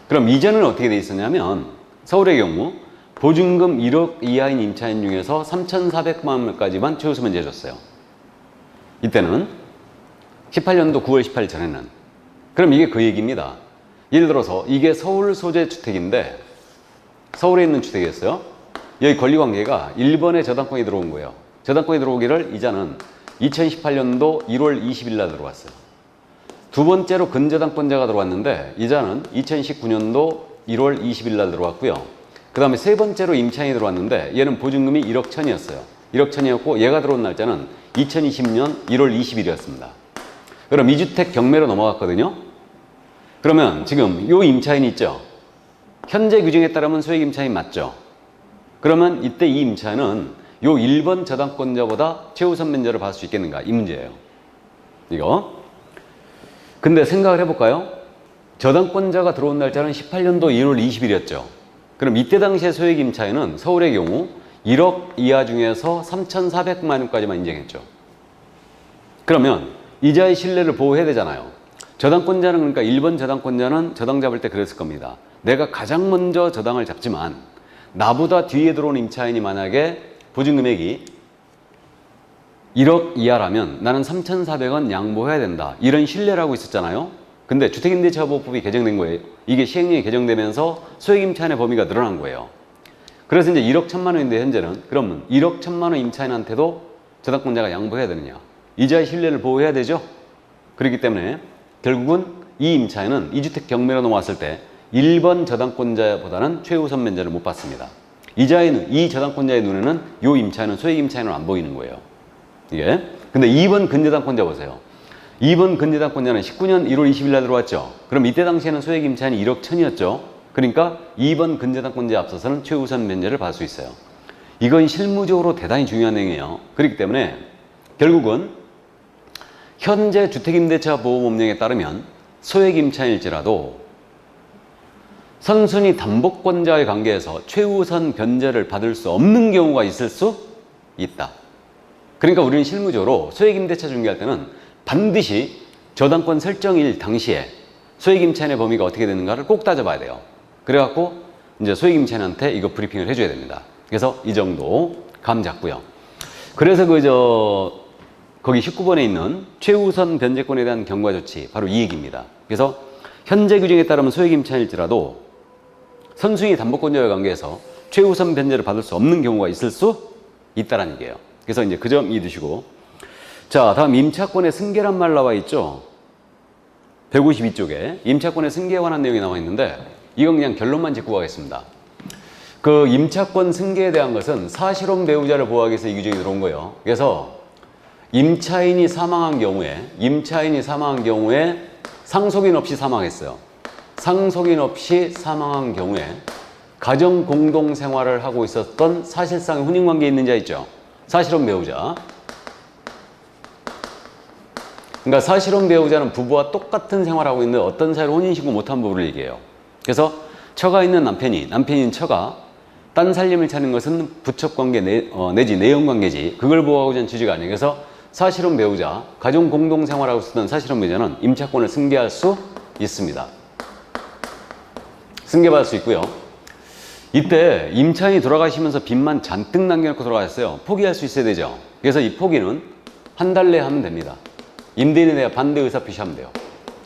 그럼 이전은 어떻게 돼 있었냐면 서울의 경우 보증금 1억 이하인 임차인 중에서 3,400만 원까지만 최우선 면제 해줬어요. 이때는 18년도 9월 18일 전에는. 그럼 이게 그 얘기입니다. 예를 들어서 이게 서울 소재 주택인데 서울에 있는 주택이었어요. 여기 권리관계가 1번에 저당권이 들어온 거예요. 저당권이 들어오기를 이자는 2018년도 1월 20일 날 들어왔어요. 두 번째로 근저당권자가 들어왔는데 이자는 2019년도 1월 20일 날 들어왔고요. 그 다음에 세 번째로 임차인이 들어왔는데 얘는 보증금이 1억 1천이었어요. 1억 1천이었고 얘가 들어온 날짜는 2020년 1월 20일이었습니다. 그럼 이 주택 경매로 넘어갔거든요. 그러면 지금 요 임차인이 있죠. 현재 규정에 따르면 소액 임차인 맞죠. 그러면 이때 이 임차인은 요 1번 저당권자보다 최우선 면제를 받을 수 있겠는가 이 문제예요. 이거. 근데 생각을 해볼까요? 저당권자가 들어온 날짜는 18년도 1월 20일이었죠. 그럼 이때 당시에 소액 임차인은 서울의 경우 1억 이하 중에서 3,400만 원까지만 인정했죠. 그러면 이자의 신뢰를 보호해야 되잖아요. 저당권자는 그러니까 1번 저당권자는 저당 잡을 때 그랬을 겁니다. 내가 가장 먼저 저당을 잡지만 나보다 뒤에 들어온 임차인이 만약에 보증금액이 1억 이하라면 나는 3,400원 양보해야 된다. 이런 신뢰라고 있었잖아요. 근데 주택임대차보호법이 개정된 거예요. 이게 시행령이 개정되면서 소액임차인의 범위가 늘어난 거예요. 그래서 이제 1억 1천만 원인데 현재는 그러면 1억 1천만 원 임차인한테도 저당권자가 양보해야 되느냐. 이자의 신뢰를 보호해야 되죠. 그렇기 때문에 결국은 이 임차인은 이 주택 경매로 넘어왔을 때 1번 저당권자보다는 최우선 면제를 못 받습니다. 이 저당권자의 눈에는 이 임차인은 소액 임차인으로 안 보이는 거예요. 이게. 근데 2번 근저당권자 보세요. 2번 근저당권자는 19년 1월 20일 날 들어왔죠. 그럼 이때 당시에는 소액 임차인이 1억 1천이었죠. 그러니까 2번 근저당권자에 앞서서는 최우선 면제를 받을 수 있어요. 이건 실무적으로 대단히 중요한 내용이에요. 그렇기 때문에 결국은 현재 주택임대차보호법령에 따르면 소액 임차인일지라도 선순위 담보권자의 관계에서 최우선 변제를 받을 수 없는 경우가 있을 수 있다. 그러니까 우리는 실무적으로 소액임대차 중개할 때는 반드시 저당권 설정일 당시에 소액임차인의 범위가 어떻게 되는가를 꼭 따져봐야 돼요. 그래갖고 이제 소액임차인한테 이거 브리핑을 해줘야 됩니다. 그래서 이 정도 감 잡고요. 그래서 거기 19번에 있는 최우선 변제권에 대한 경과 조치 바로 이 얘기입니다. 그래서 현재 규정에 따르면 소액 임차인일지라도 선수의 담보권자와의 관계에서 최우선 변제를 받을 수 없는 경우가 있을 수 있다는 얘기예요. 그래서 이제 그 점 이해두시고. 자, 다음 임차권의 승계란 말 나와 있죠. 152쪽에 임차권의 승계에 관한 내용이 나와 있는데 이건 그냥 결론만 짚고 가겠습니다. 그 임차권 승계에 대한 것은 사실혼 배우자를 보호하기 위해서 이 규정이 들어온 거예요. 그래서 임차인이 사망한 경우에 상속인 없이 사망했어요. 상속인 없이 사망한 경우에 가정 공동 생활을 하고 있었던 사실상의 혼인관계에 있는 자 있죠. 사실혼 배우자. 그러니까 사실혼 배우자는 부부와 똑같은 생활하고 있는데 어떤 사이로 혼인신고 못한 부부를 얘기해요. 그래서 처가 있는 남편인 처가 딴 살림을 차린 것은 부척관계 내지 내연관계지 그걸 보호하고자 하는 취지가 아니에요. 그래서 사실혼 배우자, 가정 공동 생활하고 있었던 사실혼 배우자는 임차권을 승계할 수 있습니다. 승계받을 수 있고요. 이때 임차인이 돌아가시면서 빚만 잔뜩 남겨놓고 돌아가셨어요. 포기할 수 있어야 되죠. 그래서 이 포기는 한 달 내에 하면 됩니다. 임대인에 대한 반대 의사 표시하면 돼요.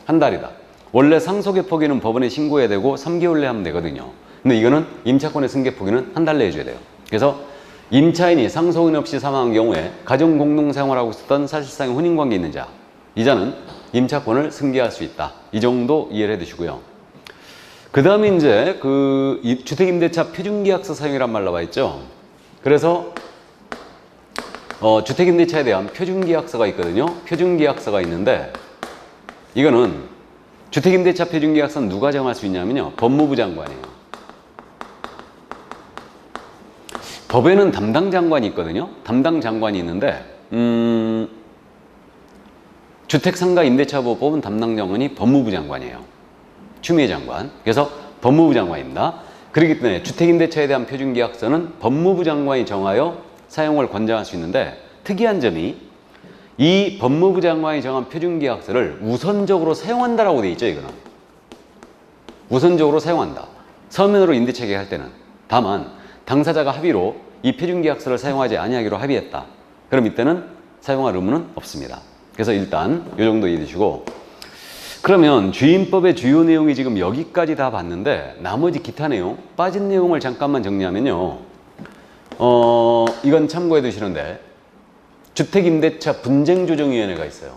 한 달이다. 원래 상속의 포기는 법원에 신고해야 되고 3개월 내에 하면 되거든요. 근데 이거는 임차권의 승계 포기는 한 달 내에 해줘야 돼요. 그래서 임차인이 상속인 없이 사망한 경우에 가정 공동 생활하고 있었던 사실상의 혼인관계 있는 자, 이자는 임차권을 승계할 수 있다. 이 정도 이해를 해두시고요. 그 다음에 이제 그 주택임대차 표준계약서 사용이란 말 나와 있죠. 그래서 주택임대차에 대한 표준계약서가 있거든요. 표준계약서가 있는데 이거는 주택임대차 표준계약서는 누가 정할 수 있냐면요. 법무부 장관이에요. 법에는 담당 장관이 있거든요. 담당 장관이 있는데 주택상가 임대차보호법은 담당 장관이 법무부 장관이에요. 추미애 장관. 그래서 법무부 장관입니다. 그렇기 때문에 주택임대차에 대한 표준계약서는 법무부 장관이 정하여 사용을 권장할 수 있는데 특이한 점이 이 법무부 장관이 정한 표준계약서를 우선적으로 사용한다라고 돼 있죠. 이거는 우선적으로 사용한다. 서면으로 임대차 계약할 때는. 다만 당사자가 합의로 이 표준계약서를 사용하지 아니하기로 합의했다. 그럼 이때는 사용할 의무는 없습니다. 그래서 일단 이 정도 이해해 주시고, 그러면 주임법의 주요 내용이 지금 여기까지 다 봤는데 나머지 기타 내용, 빠진 내용을 잠깐만 정리하면요. 이건 참고해 두시는데 주택임대차 분쟁조정위원회가 있어요.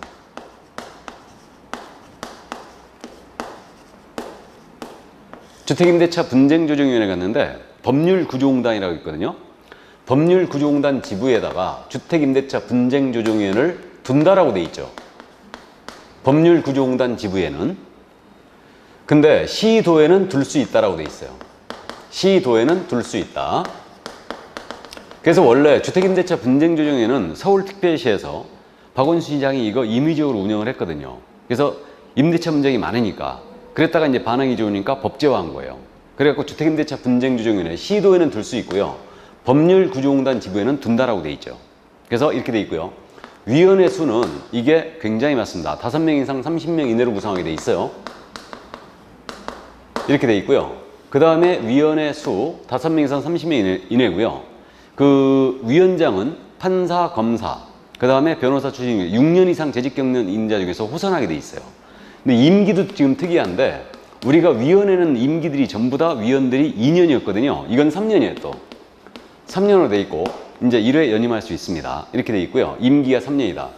주택임대차 분쟁조정위원회가 있는데 법률구조공단이라고 있거든요. 법률구조공단 지부에다가 주택임대차 분쟁조정위원회를 둔다라고 돼 있죠. 법률구조공단 지부에는. 근데 시도에는 둘 수 있다라고 돼 있어요. 시도에는 둘 수 있다. 그래서 원래 주택임대차 분쟁조정위원회는 서울특별시에서 박원순 시장이 이거 임의적으로 운영을 했거든요. 그래서 임대차 분쟁이 많으니까, 그랬다가 이제 반응이 좋으니까 법제화한 거예요. 그래갖고 주택임대차 분쟁조정위원회 시도에는 둘 수 있고요. 법률구조공단 지부에는 둔다라고 돼 있죠. 그래서 이렇게 돼 있고요. 위원회 수는 이게 굉장히 많습니다. 5명 이상 30명 이내로 구성하게 돼 있어요. 이렇게 돼 있고요. 그 다음에 위원회 수 5명 이상 30명 이내고요. 그 위원장은 판사, 검사, 그 다음에 변호사 출신 6년 이상 재직 겪는 임자 중에서 호선하게 돼 있어요. 근데 임기도 지금 특이한데 우리가 위원회는 임기들이 전부 다 위원들이 2년이었거든요. 이건 3년이에요 또. 3년으로 돼 있고 이제 1회 연임할 수 있습니다. 이렇게 돼 있고요. 임기가 3년이다.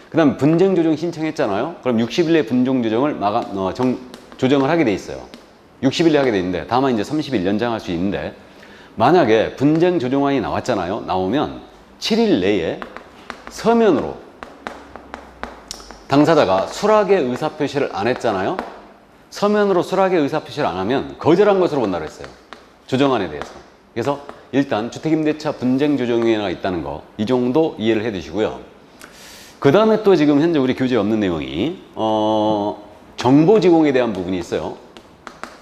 그 다음 분쟁조정 신청했잖아요. 그럼 60일 내에 분쟁조정을 조정을 하게 돼 있어요. 60일 내에 하게 돼 있는데 다만 이제 30일 연장할 수 있는데, 만약에 분쟁조정안이 나왔잖아요. 나오면 7일 내에 서면으로 당사자가 수락의 의사표시를 안 했잖아요. 서면으로 수락의 의사표시를 안 하면 거절한 것으로 본다고 했어요. 조정안에 대해서. 그래서 일단 주택임대차 분쟁조정위원회가 있다는 거, 이 정도 이해를 해 두시고요. 그 다음에 또 지금 현재 우리 교재에 없는 내용이 정보 제공에 대한 부분이 있어요.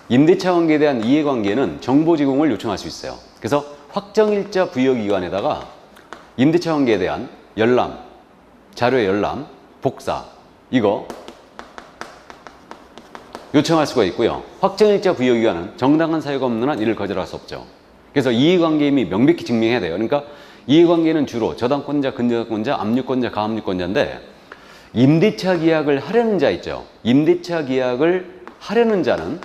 임대차 관계에 대한 이해관계는 정보 제공을 요청할 수 있어요. 그래서 확정일자 부여기관에다가 임대차 관계에 대한 열람, 자료의 열람, 복사, 이거 요청할 수가 있고요. 확정일자 부여기관은 정당한 사유가 없는 한 이를 거절할 수 없죠. 그래서 이해관계임이 명백히 증명해야 돼요. 그러니까 이해관계는 주로 저당권자, 근저당권자, 압류권자, 가압류권자인데 임대차 계약을 하려는 자 있죠. 임대차 계약을 하려는 자는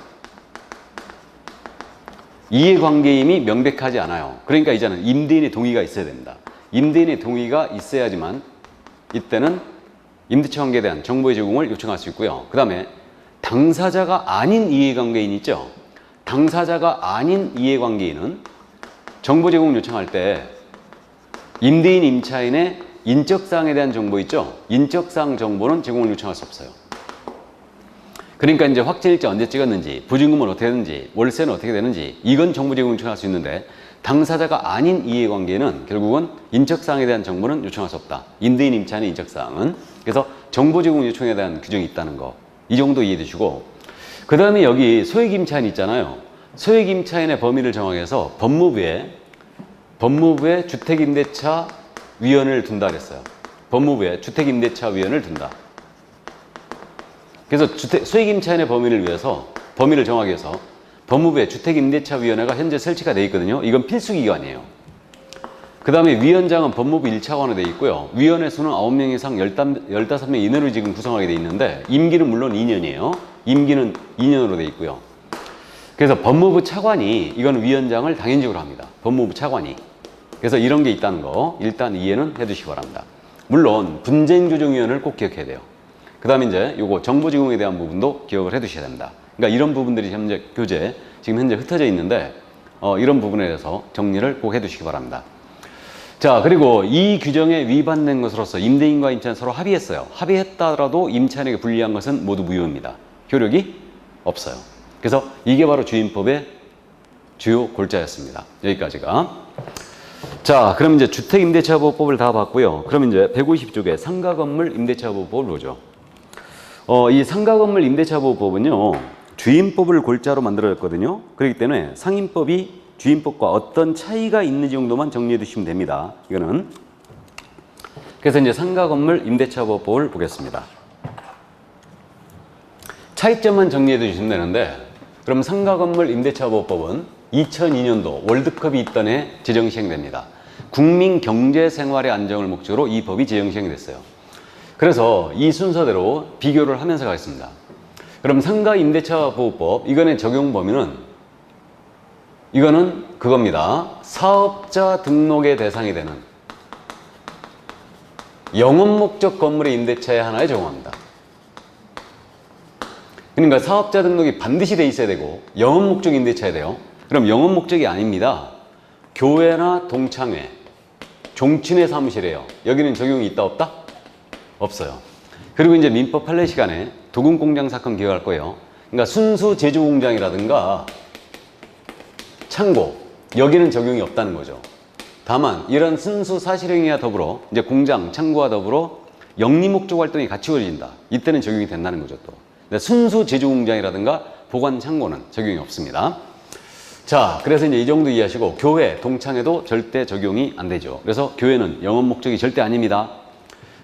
이해관계임이 명백하지 않아요. 그러니까 이제는 임대인의 동의가 있어야 됩니다. 임대인의 동의가 있어야지만 이때는 임대차 관계에 대한 정보의 제공을 요청할 수 있고요. 그 다음에 당사자가 아닌 이해관계인 있죠. 당사자가 아닌 이해관계인은 정보 제공 요청할 때 임대인, 임차인의 인적사항에 대한 정보 있죠. 인적사항 정보는 제공을 요청할 수 없어요. 그러니까 이제 확정일자 언제 찍었는지, 보증금은 어떻게 되는지, 월세는 어떻게 되는지 이건 정보 제공 요청할 수 있는데 당사자가 아닌 이해관계는 결국은 인적사항에 대한 정보는 요청할 수 없다. 임대인, 임차인의 인적사항은. 그래서 정보 제공 요청에 대한 규정이 있다는 거. 이 정도 이해해 주시고 그 다음에 여기 소액임차인 있잖아요. 소액임차인의 범위를 정하기 위해서 법무부에 주택임대차 위원회를 둔다 그랬어요. 법무부에 주택임대차위원회를 둔다. 그래서 소액임차인의 범위를 정하기 위해서 법무부에 주택임대차위원회가 현재 설치가 되어 있거든요. 이건 필수기관이에요. 그 다음에 위원장은 법무부 1차관으로 되어 있고요. 위원회 수는 9명 이상 15명 이내로 지금 구성하게 되어 있는데 임기는 물론 2년이에요. 임기는 2년으로 되어 있고요. 그래서 법무부 차관이 이건 위원장을 당연직으로 합니다. 법무부 차관이. 그래서 이런 게 있다는 거 일단 이해는 해두시기 바랍니다. 물론 분쟁조정위원회를 꼭 기억해야 돼요. 그 다음에 이제 요거 정보 제공에 대한 부분도 기억을 해두셔야 됩니다. 그러니까 이런 부분들이 현재 교재에 지금 현재 흩어져 있는데 이런 부분에 대해서 정리를 꼭 해두시기 바랍니다. 자, 그리고 이 규정에 위반된 것으로서 임대인과 임차인 서로 합의했어요. 합의했다라도 임차인에게 불리한 것은 모두 무효입니다. 효력이 없어요. 그래서 이게 바로 주임법의 주요 골자였습니다. 여기까지가. 자, 그럼 이제 주택임대차보호법을 다 봤고요. 그럼 이제 150쪽에 상가건물 임대차보호법을 보죠. 이 상가건물 임대차보호법은요, 주임법을 골자로 만들어졌거든요. 그렇기 때문에 상임법이 주임법과 어떤 차이가 있는지 정도만 정리해 두시면 됩니다. 이거는. 그래서 이제 상가건물 임대차보호법을 보겠습니다. 차이점만 정리해 두시면 되는데, 그럼 상가건물 임대차보호법은 2002년도 월드컵이 있던 해 제정 시행됩니다. 국민 경제 생활의 안정을 목적으로 이 법이 제정 시행이 됐어요. 그래서 이 순서대로 비교를 하면서 가겠습니다. 그럼 상가 임대차 보호법 이거는 적용 범위는 이거는 그겁니다. 사업자 등록의 대상이 되는 영업 목적 건물의 임대차에 하나에 적용합니다. 그러니까 사업자 등록이 반드시 돼 있어야 되고 영업 목적 임대차에 돼요. 그럼 영업 목적이 아닙니다. 교회나 동창회, 종친회 사무실이에요. 여기는 적용이 있다 없다? 없어요. 그리고 이제 민법 판례 시간에 도금공장 사건 기억할 거예요. 그러니까 순수 제조공장이라든가 창고, 여기는 적용이 없다는 거죠. 다만 이런 순수 사실행위와 더불어 이제 공장, 창고와 더불어 영리 목적 활동이 같이 이루어진다. 이때는 적용이 된다는 거죠. 또 근데 순수 제조공장이라든가 보관 창고는 적용이 없습니다. 자, 그래서 이제 이 정도 이해하시고 교회, 동창회도 절대 적용이 안 되죠. 그래서 교회는 영업 목적이 절대 아닙니다.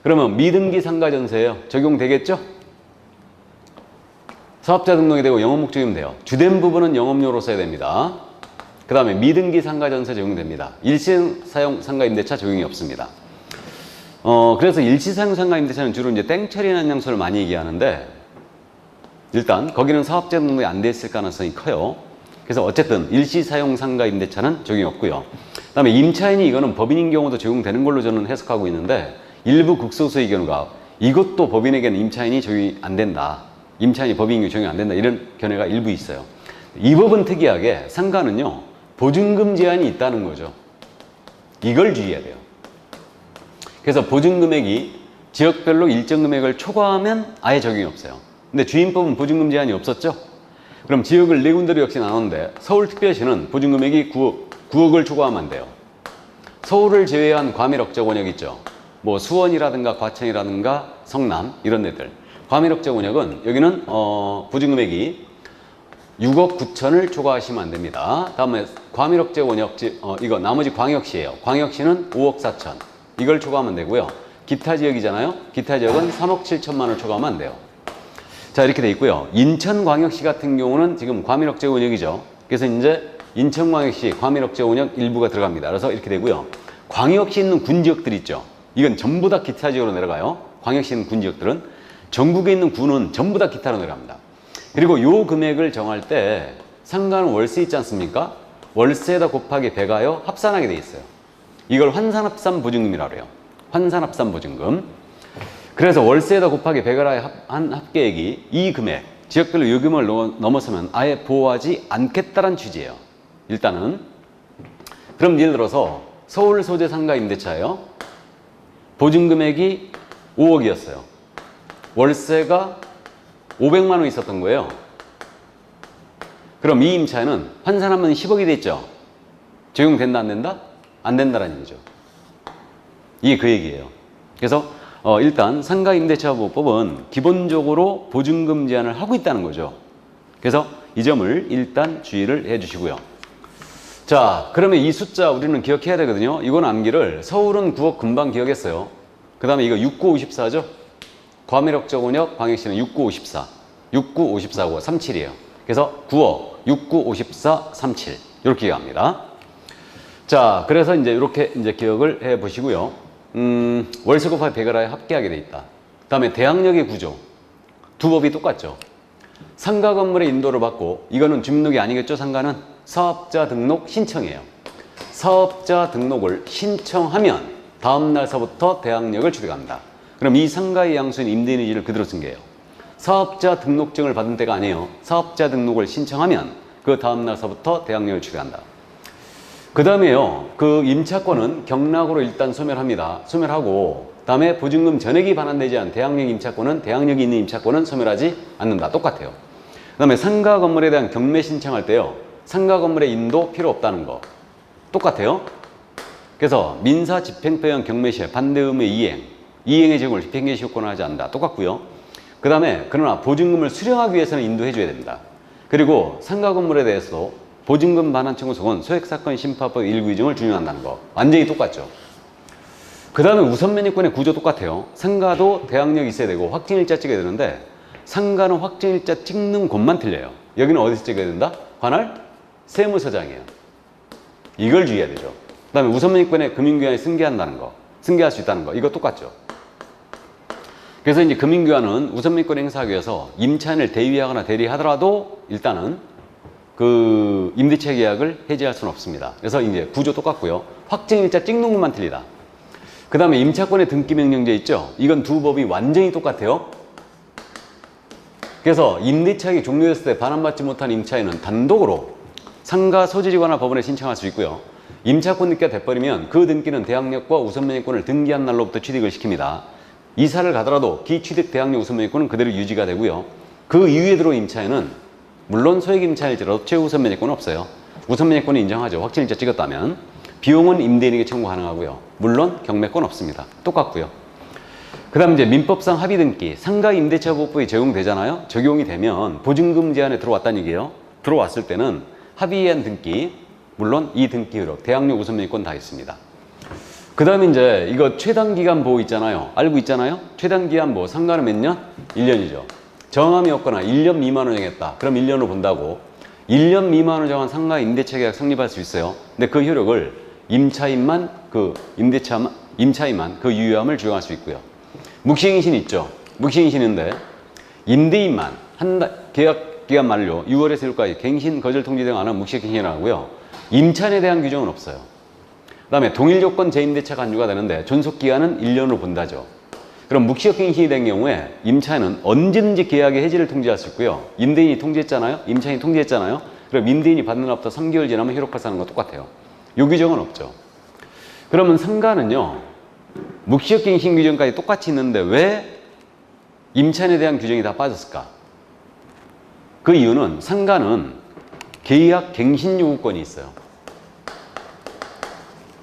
그러면 미등기 상가 전세예요. 적용되겠죠? 사업자 등록이 되고 영업 목적이면 돼요. 주된 부분은 영업료로 써야 됩니다. 그 다음에 미등기 상가 전세 적용됩니다. 일시사용 상가 임대차 적용이 없습니다. 그래서 일시사용 상가 임대차는 주로 이제 땡처리라는 장소를 많이 얘기하는데 일단 거기는 사업자 등록이 안 돼 있을 가능성이 커요. 그래서 어쨌든 일시사용 상가 임대차는 적용이 없고요. 그 다음에 임차인이 이거는 법인인 경우도 적용되는 걸로 저는 해석하고 있는데 일부 극소수의 경우가 이것도 법인에게는 임차인이 적용이 안 된다. 임차인이 법인이 적용이 안 된다. 이런 견해가 일부 있어요. 이 법은 특이하게 상가는요. 보증금 제한이 있다는 거죠. 이걸 주의해야 돼요. 그래서 보증금액이 지역별로 일정 금액을 초과하면 아예 적용이 없어요. 근데 주임법은 보증금 제한이 없었죠. 그럼 지역을 네 군데로 역시 나눴는데 서울특별시는 보증금액이 9억을 초과하면 안 돼요. 서울을 제외한 과밀억제 권역 있죠. 뭐 수원이라든가 과천이라든가 성남 이런 데들 과밀억제 권역은 여기는 보증금액이 6억 9천을 초과하시면 안 됩니다. 다음에 과밀억제 권역 이거 나머지 광역시예요. 광역시는 5억 4천 이걸 초과하면 되고요. 기타 지역이잖아요. 기타 지역은 3억 7천만 원을 초과하면 안 돼요. 자, 이렇게 돼 있고요. 인천광역시 같은 경우는 지금 과밀억제 권역이죠. 그래서 이제 인천광역시 과밀억제 권역 일부가 들어갑니다. 그래서 이렇게 되고요. 광역시 있는 군지역들 있죠. 이건 전부 다 기타 지역으로 내려가요. 광역시 있는 군지역들은 전국에 있는 군은 전부 다 기타로 내려갑니다. 그리고 요 금액을 정할 때 상가는 월세 있지 않습니까? 월세에다 곱하기 배가요 합산하게 돼 있어요. 이걸 환산합산 보증금이라고 해요. 환산합산 보증금. 그래서 월세에다 곱하기 배가라의 한 합계액이 이 금액, 지역별로 요금을 넘어서면 아예 보호하지 않겠다는 취지예요. 일단은. 그럼 예를 들어서 서울 소재 상가 임대차예요. 보증금액이 5억이었어요. 월세가 500만 원 있었던 거예요. 그럼 이 임차에는 환산하면 10억이 됐죠. 적용된다 안 된다? 안 된다라는 얘기죠. 이게 그 얘기예요. 그래서 일단 상가 임대차 보호법은 기본적으로 보증금 제한을 하고 있다는 거죠. 그래서 이 점을 일단 주의를 해 주시고요. 자, 그러면 이 숫자 우리는 기억해야 되거든요. 이건 암기를 서울은 9억 금방 기억했어요. 그 다음에 이거 6954죠. 과밀역적 원역 광역시는 6954. 6954고 37이에요. 그래서 9억, 6954, 37 이렇게 기억합니다. 자, 그래서 이제 이렇게 이제 기억을 해 보시고요. 월세 곱하기 배가라에 합계하게 돼 있다. 그 다음에 대항력의 구조. 두 법이 똑같죠. 상가 건물의 인도를 받고, 이거는 주민등록이 아니겠죠, 상가는? 사업자 등록 신청이에요. 사업자 등록을 신청하면 다음 날서부터 대항력을 취득합니다. 그럼 이 상가의 양수인 임대인 의지를 그대로 쓴 게예요. 사업자 등록증을 받은 때가 아니에요. 사업자 등록을 신청하면 그 다음 날서부터 대항력을 취득한다. 그 다음에요, 그 임차권은 경락으로 일단 소멸합니다. 소멸하고, 다음에 보증금 전액이 반환되지 않은 대항력 임차권은, 대항력이 있는 임차권은 소멸하지 않는다. 똑같아요. 그 다음에 상가 건물에 대한 경매 신청할 때요, 상가 건물의 인도 필요 없다는 거. 똑같아요. 그래서 민사 집행법령 경매 시에 반대 의무의 이행, 이행의 제공을 집행개시 요건을 하지 않는다. 똑같고요. 그 다음에 그러나 보증금을 수령하기 위해서는 인도해 줘야 됩니다. 그리고 상가 건물에 대해서도 보증금 반환 청구소는 소액사건 심파법 일부 규정을 준용한다는 거. 완전히 똑같죠. 그 다음에 우선면역권의 구조 똑같아요. 상가도 대항력이 있어야 되고 확정일자 찍어야 되는데, 상가는 확정일자 찍는 곳만 틀려요. 여기는 어디서 찍어야 된다? 관할 세무서장이에요. 이걸 주의해야 되죠. 그 다음에 우선면역권의 금융기관이 승계한다는 거, 승계할 수 있다는 거, 이거 똑같죠. 그래서 이제 금융기관은 우선면역권을 행사하기 위해서 임차인을 대위하거나 대리하더라도 일단은 그 임대차 계약을 해지할 수는 없습니다. 그래서 이제 구조 똑같고요. 확정일자 찍는 것만 틀리다. 그 다음에 임차권의 등기명령제 있죠? 이건 두 법이 완전히 똑같아요. 그래서 임대차 계약이 종료됐을 때 반환받지 못한 임차인은 단독으로 상가 소재지관이나 법원에 신청할 수 있고요. 임차권 등기가 돼버리면 그 등기는 대항력과 우선면역권을 등기한 날로부터 취득을 시킵니다. 이사를 가더라도 기취득 대항력 우선면역권은 그대로 유지가 되고요. 그 이후에 들어온 임차인은 물론 소액 임차일지라도 최우선 면역권은 없어요. 우선 면역권은 인정하죠. 확정일자 찍었다면. 비용은 임대인에게 청구 가능하고요. 물론 경매권 없습니다. 똑같고요. 그 다음 이제 민법상 합의 등기, 상가 임대차 보호법이 적용되잖아요. 적용이 되면 보증금 제한에 들어왔다는 얘기예요. 들어왔을 때는 합의한 등기, 물론 이 등기 효력, 대항력 우선 면역권 다 있습니다. 그 다음에 이제 이거 최단기간 보호 있잖아요. 알고 있잖아요. 최단기간 보호, 상가는 몇 년? 1년이죠. 정함이 없거나 1년 미만으로 정했다. 그럼 1년으로 본다고. 1년 미만으로 정한 상가 임대차 계약 성립할 수 있어요. 근데 그 효력을 임차인만 임차인만 그 유효함을 주장할 수 있고요. 묵시갱신 있죠. 묵시갱신인데 임대인만 계약 기간 만료 6월에서 6일까지 갱신 거절 통지 등 안 하면 묵시갱신을 하고요. 임차인에 대한 규정은 없어요. 그 다음에 동일 요건 재임대차 간주가 되는데 존속 기간은 1년으로 본다죠. 그럼 묵시갱신이 된 경우에 임차인은 언제든지 계약의 해지를 통지할 수 있고요. 임대인이 통지했잖아요. 임차인이 통지했잖아요. 그럼 임대인이 받는 날부터 3개월 지나면 효력 발생하는 거 똑같아요. 요 규정은 없죠. 그러면 상가는요, 묵시갱신 규정까지 똑같이 있는데 왜 임차인에 대한 규정이 다 빠졌을까? 그 이유는 상가는 계약 갱신 요구권이 있어요.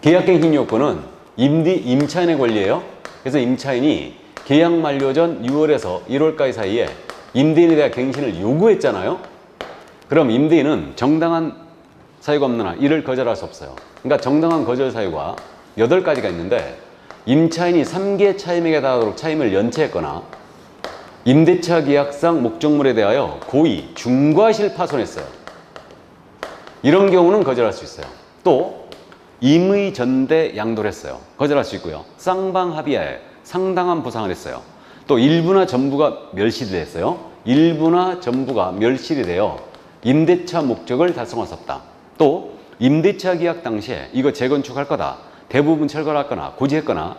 계약 갱신 요구권은 임차인의 권리예요. 그래서 임차인이 계약 만료 전 6월에서 1월까지 사이에 임대인에 대한 갱신을 요구했잖아요. 그럼 임대인은 정당한 사유가 없는 한 이를 거절할 수 없어요. 그러니까 정당한 거절 사유가 8가지가 있는데 임차인이 3개 차임액에 달하도록 차임을 연체했거나 임대차 계약상 목적물에 대하여 고의, 중과실 파손했어요. 이런 경우는 거절할 수 있어요. 또 임의 전대 양도를 했어요. 거절할 수 있고요. 쌍방 합의하에 상당한 보상을 했어요. 또 일부나 전부가 멸시를 했어요. 일부나 전부가 멸실이 되어 임대차 목적을 달성할 수 없다. 또 임대차 계약 당시에 이거 재건축할 거다. 대부분 철거를 했거나 고지했거나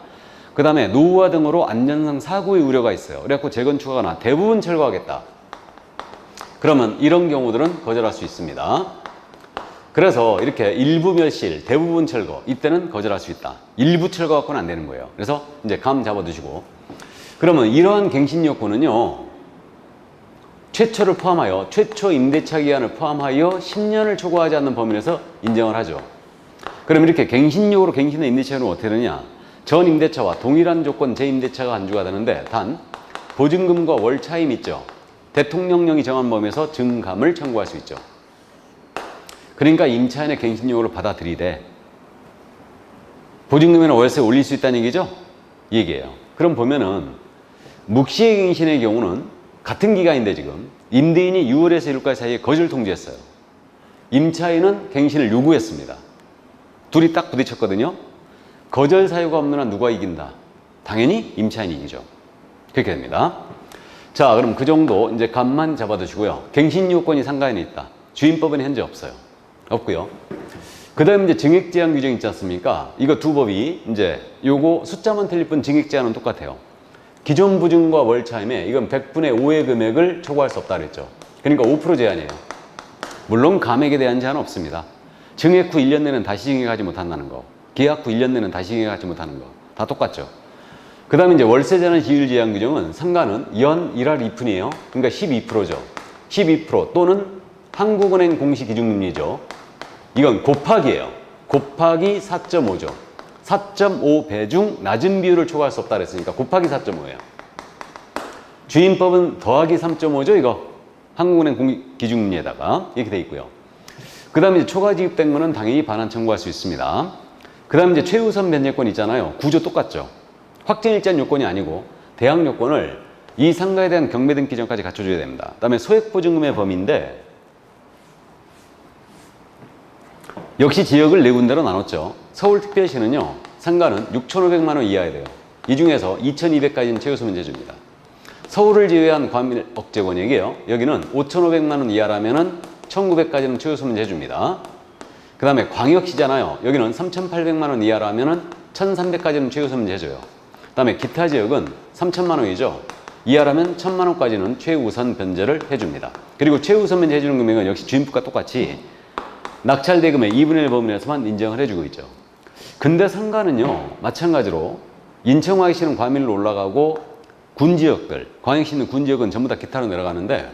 그 다음에 노후화 등으로 안전상 사고의 우려가 있어요. 그래갖고 재건축하거나 대부분 철거하겠다. 그러면 이런 경우들은 거절할 수 있습니다. 그래서 이렇게 일부 멸실, 대부분 철거 이때는 거절할 수 있다. 일부 철거 갖고는 안 되는 거예요. 그래서 이제 감 잡아두시고 그러면 이러한 갱신 요건은요. 최초를 포함하여 최초 임대차 기한을 포함하여 10년을 초과하지 않는 범위 내에서 인정을 하죠. 그럼 이렇게 갱신용으로 갱신된 임대차는 어떻게 되느냐? 전 임대차와 동일한 조건 재임대차가 간주가 되는데 단 보증금과 월 차임 있죠. 대통령령이 정한 범위에서 증감을 청구할 수 있죠. 그러니까 임차인의 갱신용으로 받아들이되 보증금이나 월세 올릴 수 있다는 얘기죠? 이 얘기예요. 그럼 보면은 묵시의 갱신의 경우는 같은 기간인데 지금 임대인이 6월에서 1월까지 사이에 거절 통지했어요. 임차인은 갱신을 요구했습니다. 둘이 딱 부딪혔거든요. 거절 사유가 없는 한 누가 이긴다? 당연히 임차인이 이기죠. 그렇게 됩니다. 자, 그럼 그 정도 이제 감만 잡아두시고요. 갱신 요건이 상가인에 있다. 주임법은 현재 없어요. 없고요. 그 다음에 이제 증액 제한 규정 있지 않습니까? 이거 두 법이 이제 요거 숫자만 틀릴 뿐 증액 제한은 똑같아요. 기존 보증과 월 차임에 이건 100분의 5의 금액을 초과할 수 없다 그랬죠. 그러니까 5% 제한이에요. 물론 감액에 대한 제한은 없습니다. 증액 후 1년 내는 다시 증액하지 못한다는 거, 계약 후 1년 내는 다시 증액하지 못하는 거 다 똑같죠. 그 다음에 이제 월세 제한 비율 제한 규정은 상가는 연 1할 2푼이에요. 그러니까 12%죠. 12% 또는 한국은행 공시 기준금리죠. 이건 곱하기예요. 곱하기 4.5죠. 4.5배 중 낮은 비율을 초과할 수 없다 그랬으니까 곱하기 4.5예요. 주임법은 더하기 3.5죠. 이거 한국은행 기준금리에다가 이렇게 돼 있고요. 그 다음에 이제 초과 지급된 거는 당연히 반환 청구할 수 있습니다. 그 다음에 이제 최우선 변제권 있잖아요. 구조 똑같죠. 확정일자는 요건이 아니고 대항 요건을 이 상가에 대한 경매 등기 전까지 갖춰줘야 됩니다. 그 다음에 소액보증금의 범위인데 역시 지역을 네 군데로 나눴죠. 서울특별시는요. 상가는 6,500만 원 이하야 돼요. 이 중에서 2,200까지는 최우선 면제줍니다. 서울을 제외한 과밀 억제 권역이에요. 여기는 5,500만 원 이하라면은 1,900까지는 최우선 면제줍니다. 그 다음에 광역시잖아요. 여기는 3,800만 원 이하라면은 1,300까지는 최우선 면제줘요. 그 다음에 기타 지역은 3,000만 원이죠. 이하라면 1,000만 원까지는 최우선 변제를 해줍니다. 그리고 최우선 면제 해주는 금액은 역시 주임법과 똑같이 낙찰대금의 2분의 1 범위 내에서만 인정을 해주고 있죠. 근데 상가는요, 마찬가지로 인천광역시는 과밀로 올라가고 군지역들, 광역시는 군지역은 전부 다 기타로 내려가는데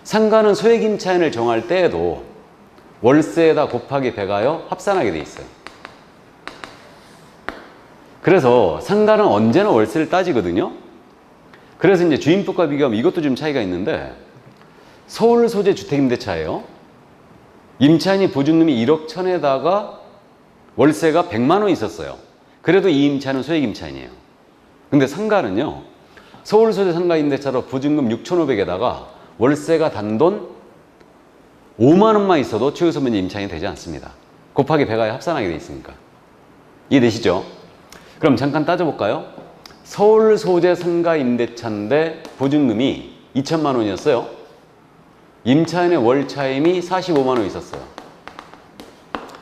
상가는 소액임차인을 정할 때에도 월세에다 곱하기 배가요 합산하게 돼 있어요. 그래서 상가는 언제나 월세를 따지거든요. 그래서 이제 주임법과 비교하면 이것도 좀 차이가 있는데 서울 소재 주택임대차예요. 임차인이 보증금이 1억 1천에다가 월세가 100만 원 있었어요. 그래도 이 임차인은 소액임차인이에요. 근데 상가는요. 서울 소재 상가임대차로 보증금 6,500에다가 월세가 단돈 5만 원만 있어도 최우선 면제 임차인이 되지 않습니다. 곱하기 배가에 합산하게 돼 있으니까. 이해되시죠? 그럼 잠깐 따져볼까요? 서울 소재 상가 임대차인데 보증금이 2천만 원이었어요. 임차인의 월 차임이 45만 원 있었어요.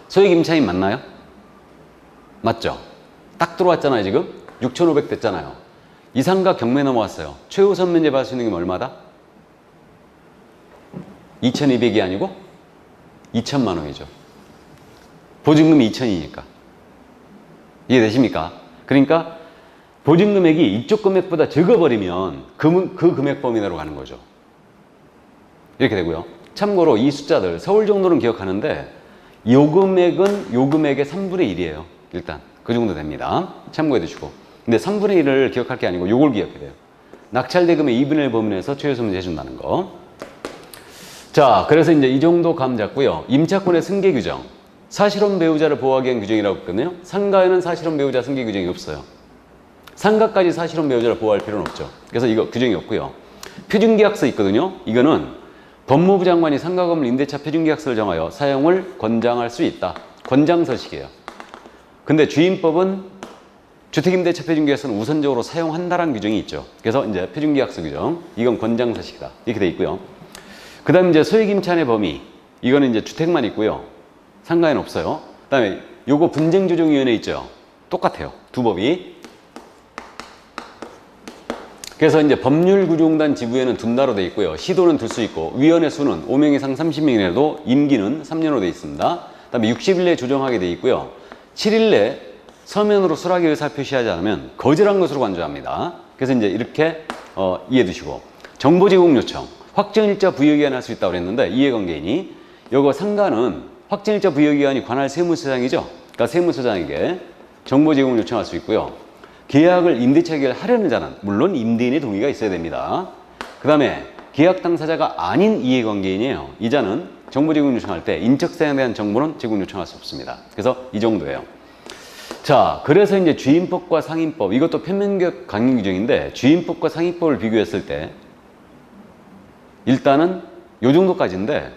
소액 임차인 맞나요? 맞죠? 딱 들어왔잖아요, 지금. 6,500 됐잖아요. 이 상가 경매 넘어왔어요. 최우선 면제 받을 수 있는 게 얼마다? 2,200이 아니고 2천만 원이죠. 보증금이 2천이니까. 이해되십니까? 그러니까 보증금액이 이쪽 금액보다 적어버리면 그 금액 범위 내로 가는 거죠. 이렇게 되고요. 참고로 이 숫자들 서울 정도는 기억하는데 요 금액은 요 금액의 3분의 1이에요. 일단 그 정도 됩니다. 참고해 두시고. 근데 3분의 1을 기억할 게 아니고 요걸 기억해야 돼요. 낙찰대금의 2분의 1 범위 내에서 최우선 면제 해준다는 거. 자, 그래서 이제 이 정도 감 잡고요. 임차권의 승계 규정. 사실혼 배우자를 보호하기 위한 규정이라고 했거든요. 상가에는 사실혼 배우자 승계 규정이 없어요. 상가까지 사실혼 배우자를 보호할 필요는 없죠. 그래서 이거 규정이 없고요. 표준계약서 있거든요. 이거는 법무부 장관이 상가 건물 임대차 표준계약서를 정하여 사용을 권장할 수 있다. 권장서식이에요. 근데 주임법은 주택임대차 표준계약서는 우선적으로 사용한다라는 규정이 있죠. 그래서 이제 표준계약서 규정, 이건 권장사실이다. 이렇게 돼 있고요. 그 다음에 이제 소액임차인의 범위, 이거는 이제 주택만 있고요. 상가에는 없어요. 그 다음에 요거 분쟁조정위원회 있죠. 똑같아요. 두 법이. 그래서 이제 법률구조공단 지부에는 둔다로 돼 있고요. 시도는 둘 수 있고, 위원회 수는 5명 이상 30명이라도 임기는 3년으로 돼 있습니다. 그 다음에 60일 내에 조정하게 돼 있고요. 7일 내 서면으로 수락의 의사를 표시하지 않으면 거절한 것으로 간주합니다. 그래서 이제 이렇게 이해해 두시고, 정보 제공 요청, 확정일자 부여기한을 할 수 있다고 그랬는데, 이해관계인이 요거 상가는 확정일자 부여기한이 관할 세무서장이죠. 그러니까 세무서장에게 정보 제공을 요청할 수 있고요. 계약을 임대차 계약을 하려는 자는 물론 임대인의 동의가 있어야 됩니다. 그 다음에 계약 당사자가 아닌 이해관계인이에요. 이자는 정보 제공 요청할 때 인적사항에 대한 정보는 제공 요청할 수 없습니다. 그래서 이 정도예요. 자, 그래서 이제 주임법과 상임법, 이것도 편명격 강행 규정인데, 주임법과 상임법을 비교했을 때 일단은 요 정도까지인데,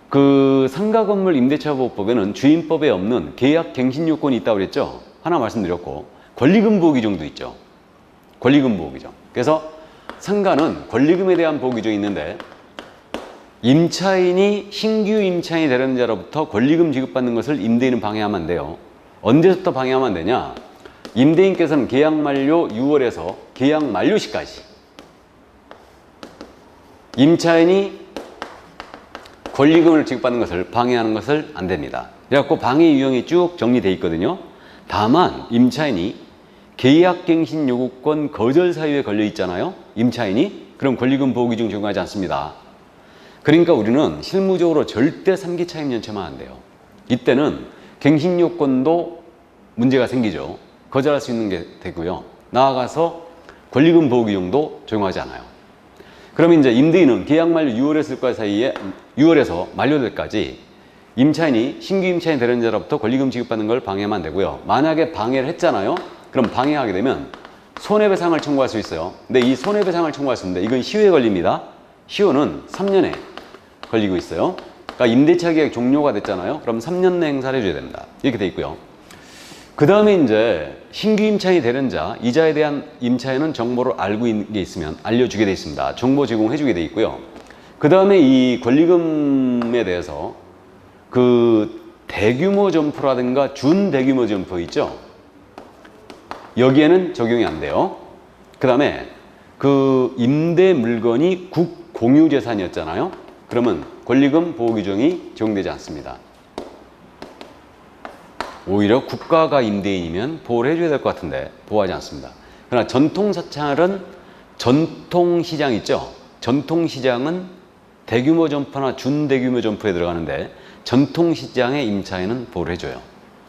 그 상가건물 임대차보호법에는 주임법에 없는 계약 갱신 요건이 있다고 그랬죠. 하나 말씀드렸고, 권리금 보호 규정도 있죠. 권리금 보호 규정. 그래서 상가는 권리금에 대한 보호 규정이 있는데, 임차인이 신규 임차인이 되려는 자로부터 권리금 지급받는 것을 임대인은 방해하면 안 돼요. 언제부터 방해하면 안 되냐? 임대인께서는 계약 만료 6월에서 계약 만료 시까지 임차인이 권리금을 지급받는 것을 방해하는 것을 안 됩니다. 그래갖고 방해 유형이 쭉 정리되어 있거든요. 다만 임차인이 계약갱신 요구권 거절 사유에 걸려 있잖아요. 임차인이. 그럼 권리금 보호 규정 적용하지 않습니다. 그러니까 우리는 실무적으로 절대 3기 차임 연체만 안 돼요. 이때는 갱신 요건도 문제가 생기죠. 거절할 수 있는 게 되고요. 나아가서 권리금 보호 규정도 적용하지 않아요. 그러면 이제 임대인은 계약 만료 6월에서 사이에 6월에서 만료될 때까지 임차인이 신규 임차인이 되는 자로부터 권리금 지급받는 걸 방해하면 안 되고요. 만약에 방해를 했잖아요. 그럼 방해하게 되면 손해배상을 청구할 수 있어요. 근데 이 손해배상을 청구할 수 있는데 이건 시효에 걸립니다. 시효는 3년에 걸리고 있어요. 그러니까 임대차 계약 종료가 됐잖아요. 그럼 3년 내 행사를 해줘야 됩니다. 이렇게 돼 있고요. 그 다음에 이제 신규 임차인이 되는 자, 이자에 대한 임차인은 정보를 알고 있는 게 있으면 알려주게 돼 있습니다. 정보 제공해주게 돼 있고요. 그 다음에 이 권리금에 대해서 그 대규모 점포라든가 준대규모 점포 있죠. 여기에는 적용이 안 돼요. 그 다음에 그 임대 물건이 국공유재산이었잖아요. 그러면 권리금 보호 규정이 적용되지 않습니다. 오히려 국가가 임대인이면 보호를 해줘야 될 것 같은데 보호하지 않습니다. 그러나 전통사찰은 전통시장 있죠. 전통시장은 대규모 점포나 준대규모 점포에 들어가는데 전통시장의 임차인은 보호를 해줘요.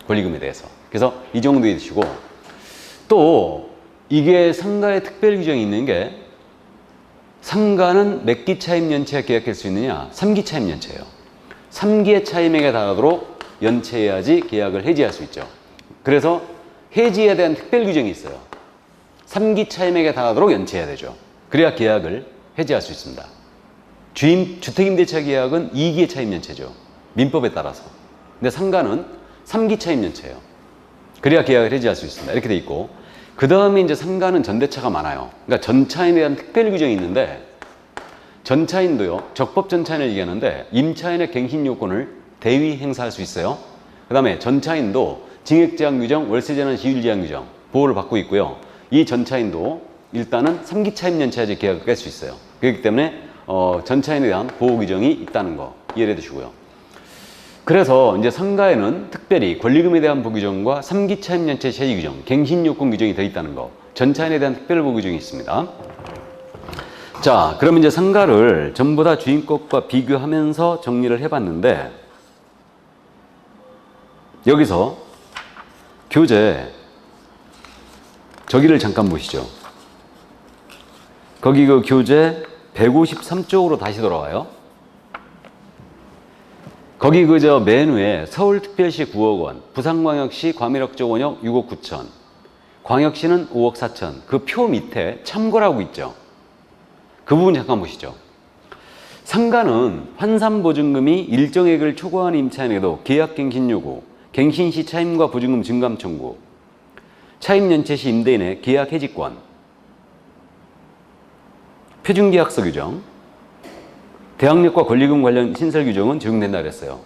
권리금에 대해서. 그래서 이 정도 해주시고, 또 이게 상가의 특별 규정이 있는 게, 상가는 몇 기 차임 연체에 계약할 수 있느냐? 3기 차임 연체예요. 3기의 차임액에 달하도록 연체해야지 계약을 해지할 수 있죠. 그래서 해지에 대한 특별 규정이 있어요. 3기 차임액에 달하도록 연체해야 되죠. 그래야 계약을 해지할 수 있습니다. 주택임대차 계약은 2기의 차임 연체죠. 민법에 따라서. 근데 상가는 3기 차임 연체예요. 그래야 계약을 해지할 수 있습니다. 이렇게 돼 있고, 그 다음에 이제 상가는 전대차가 많아요. 그러니까 전차인에 대한 특별 규정이 있는데, 전차인도요, 적법 전차인을 얘기하는데 임차인의 갱신 요건을 대위 행사할 수 있어요. 그 다음에 전차인도 징액제한 규정, 월세제한 시율 제한 규정 보호를 받고 있고요. 이 전차인도 일단은 3기 차임 연체하지 계약을 깰 수 있어요. 그렇기 때문에 전차인에 대한 보호 규정이 있다는 거 이해해 두시고요. 그래서 이제 상가에는 특별히 권리금에 대한 보호 규정과 3기 차임 연체 시효 규정, 갱신 요건 규정이 더 있다는 거, 전차인에 대한 특별 보호 규정이 있습니다. 자, 그럼 이제 상가를 전부 다 주임법과 비교하면서 정리를 해봤는데, 여기서 교재 저기를 잠깐 보시죠. 거기 그 교재 153쪽으로 다시 돌아와요. 거기 그저 맨 위에 서울특별시 9억 원, 부산광역시 과밀억정 원역 6억 9천, 광역시는 5억 4천, 그 표 밑에 참고라고 있죠. 그 부분 잠깐 보시죠. 상가는 환산보증금이 일정액을 초과한 임차인에게도 계약갱신 요구, 갱신 시 차임과 보증금 증감 청구, 차임연체 시 임대인의 계약 해지권, 표준계약서 규정, 대항력과 권리금 관련 신설 규정은 적용된다 그랬어요.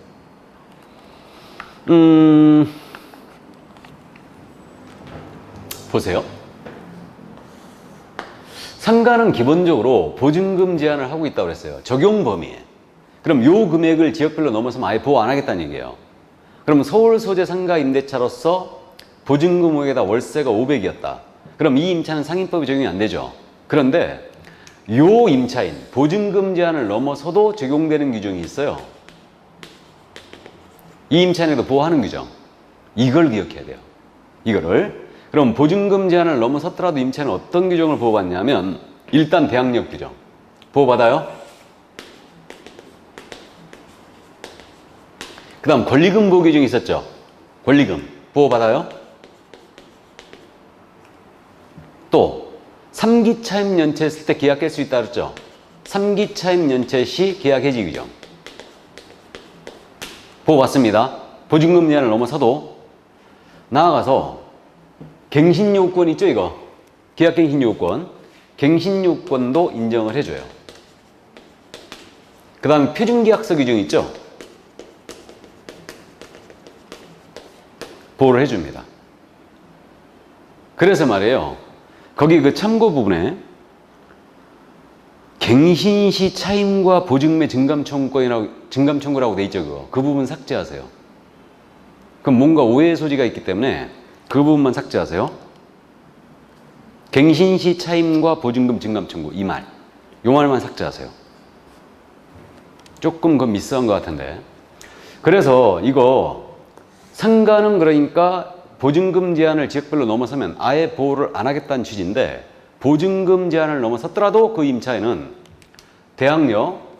보세요. 상가는 기본적으로 보증금 제한을 하고 있다고 그랬어요. 적용 범위에. 그럼 요 금액을 지역별로 넘어서면 아예 보호 안 하겠다는 얘기예요. 그럼 서울 소재 상가 임대차로서 보증금액에다 월세가 500이었다. 그럼 이 임차는 상인법이 적용이 안 되죠. 그런데 요 임차인 보증금 제한을 넘어서도 적용되는 규정이 있어요. 이 임차인에도 보호하는 규정. 이걸 기억해야 돼요. 이거를. 그럼 보증금 제한을 넘어섰더라도 임차인은 어떤 규정을 보호받냐면 일단 대항력 규정. 보호받아요? 그 다음 권리금 보호 규정이 있었죠. 권리금 보호받아요? 또 3기 차임 연체했을 때 계약 깰 수 있다 그랬죠. 3기 차임 연체 시 계약 해지 규정 보호받습니다. 보증금 제한을 넘어서도. 나아가서 갱신요건 있죠, 이거. 계약갱신요건. 갱신요건도 인정을 해줘요. 그 다음에 표준계약서 규정 있죠. 보호를 해줍니다. 그래서 말이에요. 거기 그 참고 부분에 갱신시 차임과 보증매 증감청구라고 돼 있죠, 그거. 그 부분 삭제하세요. 그럼 뭔가 오해의 소지가 있기 때문에 그 부분만 삭제하세요. 갱신시 차임과 보증금 증감청구 이 말. 요 말만 삭제하세요. 조금 그 미스한 것 같은데. 그래서 이거 상가는 그러니까 보증금 제한을 지역별로 넘어서면 아예 보호를 안 하겠다는 취지인데 보증금 제한을 넘어섰더라도 그 임차인은 대항력,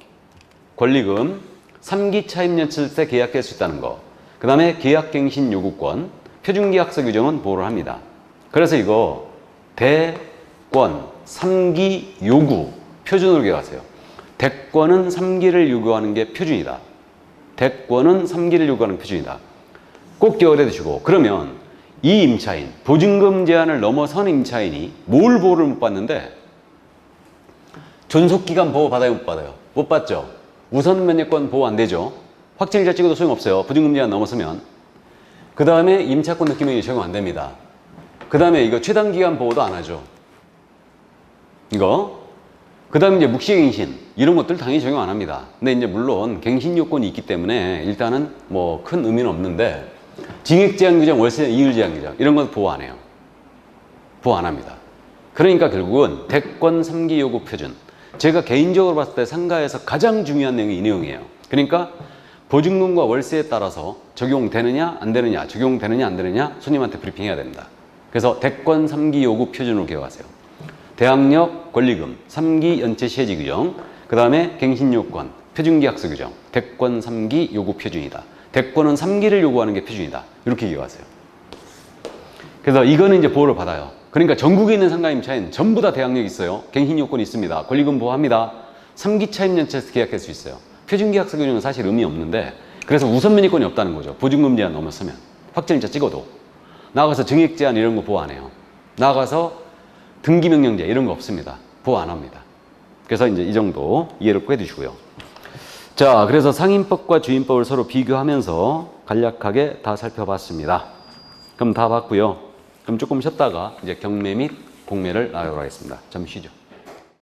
권리금, 3기 차임연체일 때 계약할 수 있다는 거. 그 다음에 계약갱신 요구권, 표준계약서 규정은 보호를 합니다. 그래서 이거 대권, 3기 요구 표준으로 기억하세요. 대권은 3기를 요구하는 게 표준이다. 대권은 3기를 요구하는 표준이다. 꼭 기억을 해두시고 그러면 이 임차인, 보증금 제한을 넘어선 임차인이 뭘 보호를 못 받는데 존속기간 보호 받아요, 못 받아요? 못 받죠. 우선 면역권 보호 안 되죠. 확정일자 찍어도 소용없어요. 보증금 제한 넘어서면. 그 다음에 임차권 느낌이 적용 안 됩니다. 그 다음에 이거 최단기간 보호도 안 하죠. 이거. 그 다음에 이제 묵시갱신. 이런 것들 당연히 적용 안 합니다. 근데 이제 물론 갱신 요건이 있기 때문에 일단은 뭐 큰 의미는 없는데 징액제한 규정, 월세 이율 제한 규정 이런 건 보호 안 해요. 보호 안 합니다. 그러니까 결국은 대권 3기 요구 표준. 제가 개인적으로 봤을 때 상가에서 가장 중요한 내용이 이 내용이에요. 그러니까 보증금과 월세에 따라서 적용되느냐 안 되느냐, 적용되느냐 안 되느냐 손님한테 브리핑해야 됩니다. 그래서 대권 3기 요구 표준으로 기억하세요. 대항력, 권리금, 3기 연체 시해지 규정, 그 다음에 갱신요건, 표준계약서 규정, 대권 3기 요구 표준이다. 대권은 3기를 요구하는 게 표준이다. 이렇게 기억하세요. 그래서 이거는 이제 보호를 받아요. 그러니까 전국에 있는 상가 임차인 전부 다 대항력 있어요. 갱신요건이 있습니다. 권리금 보호합니다. 3기 차임 연체에서 계약할 수 있어요. 표준계약서 규정은 사실 의미 없는데 그래서 우선 면역권이 없다는 거죠. 보증금 제한 넘었으면. 확정일자 찍어도. 나가서 증액 제한 이런 거 보호 안 해요. 나가서 등기명령제 이런 거 없습니다. 보호 안 합니다. 그래서 이제 이 정도 이해를 꼭 해두시고요. 자, 그래서 상인법과 주인법을 서로 비교하면서 간략하게 다 살펴봤습니다. 그럼 다 봤고요. 그럼 조금 쉬었다가 이제 경매 및 공매를 나가도록 하겠습니다. 잠시 쉬죠.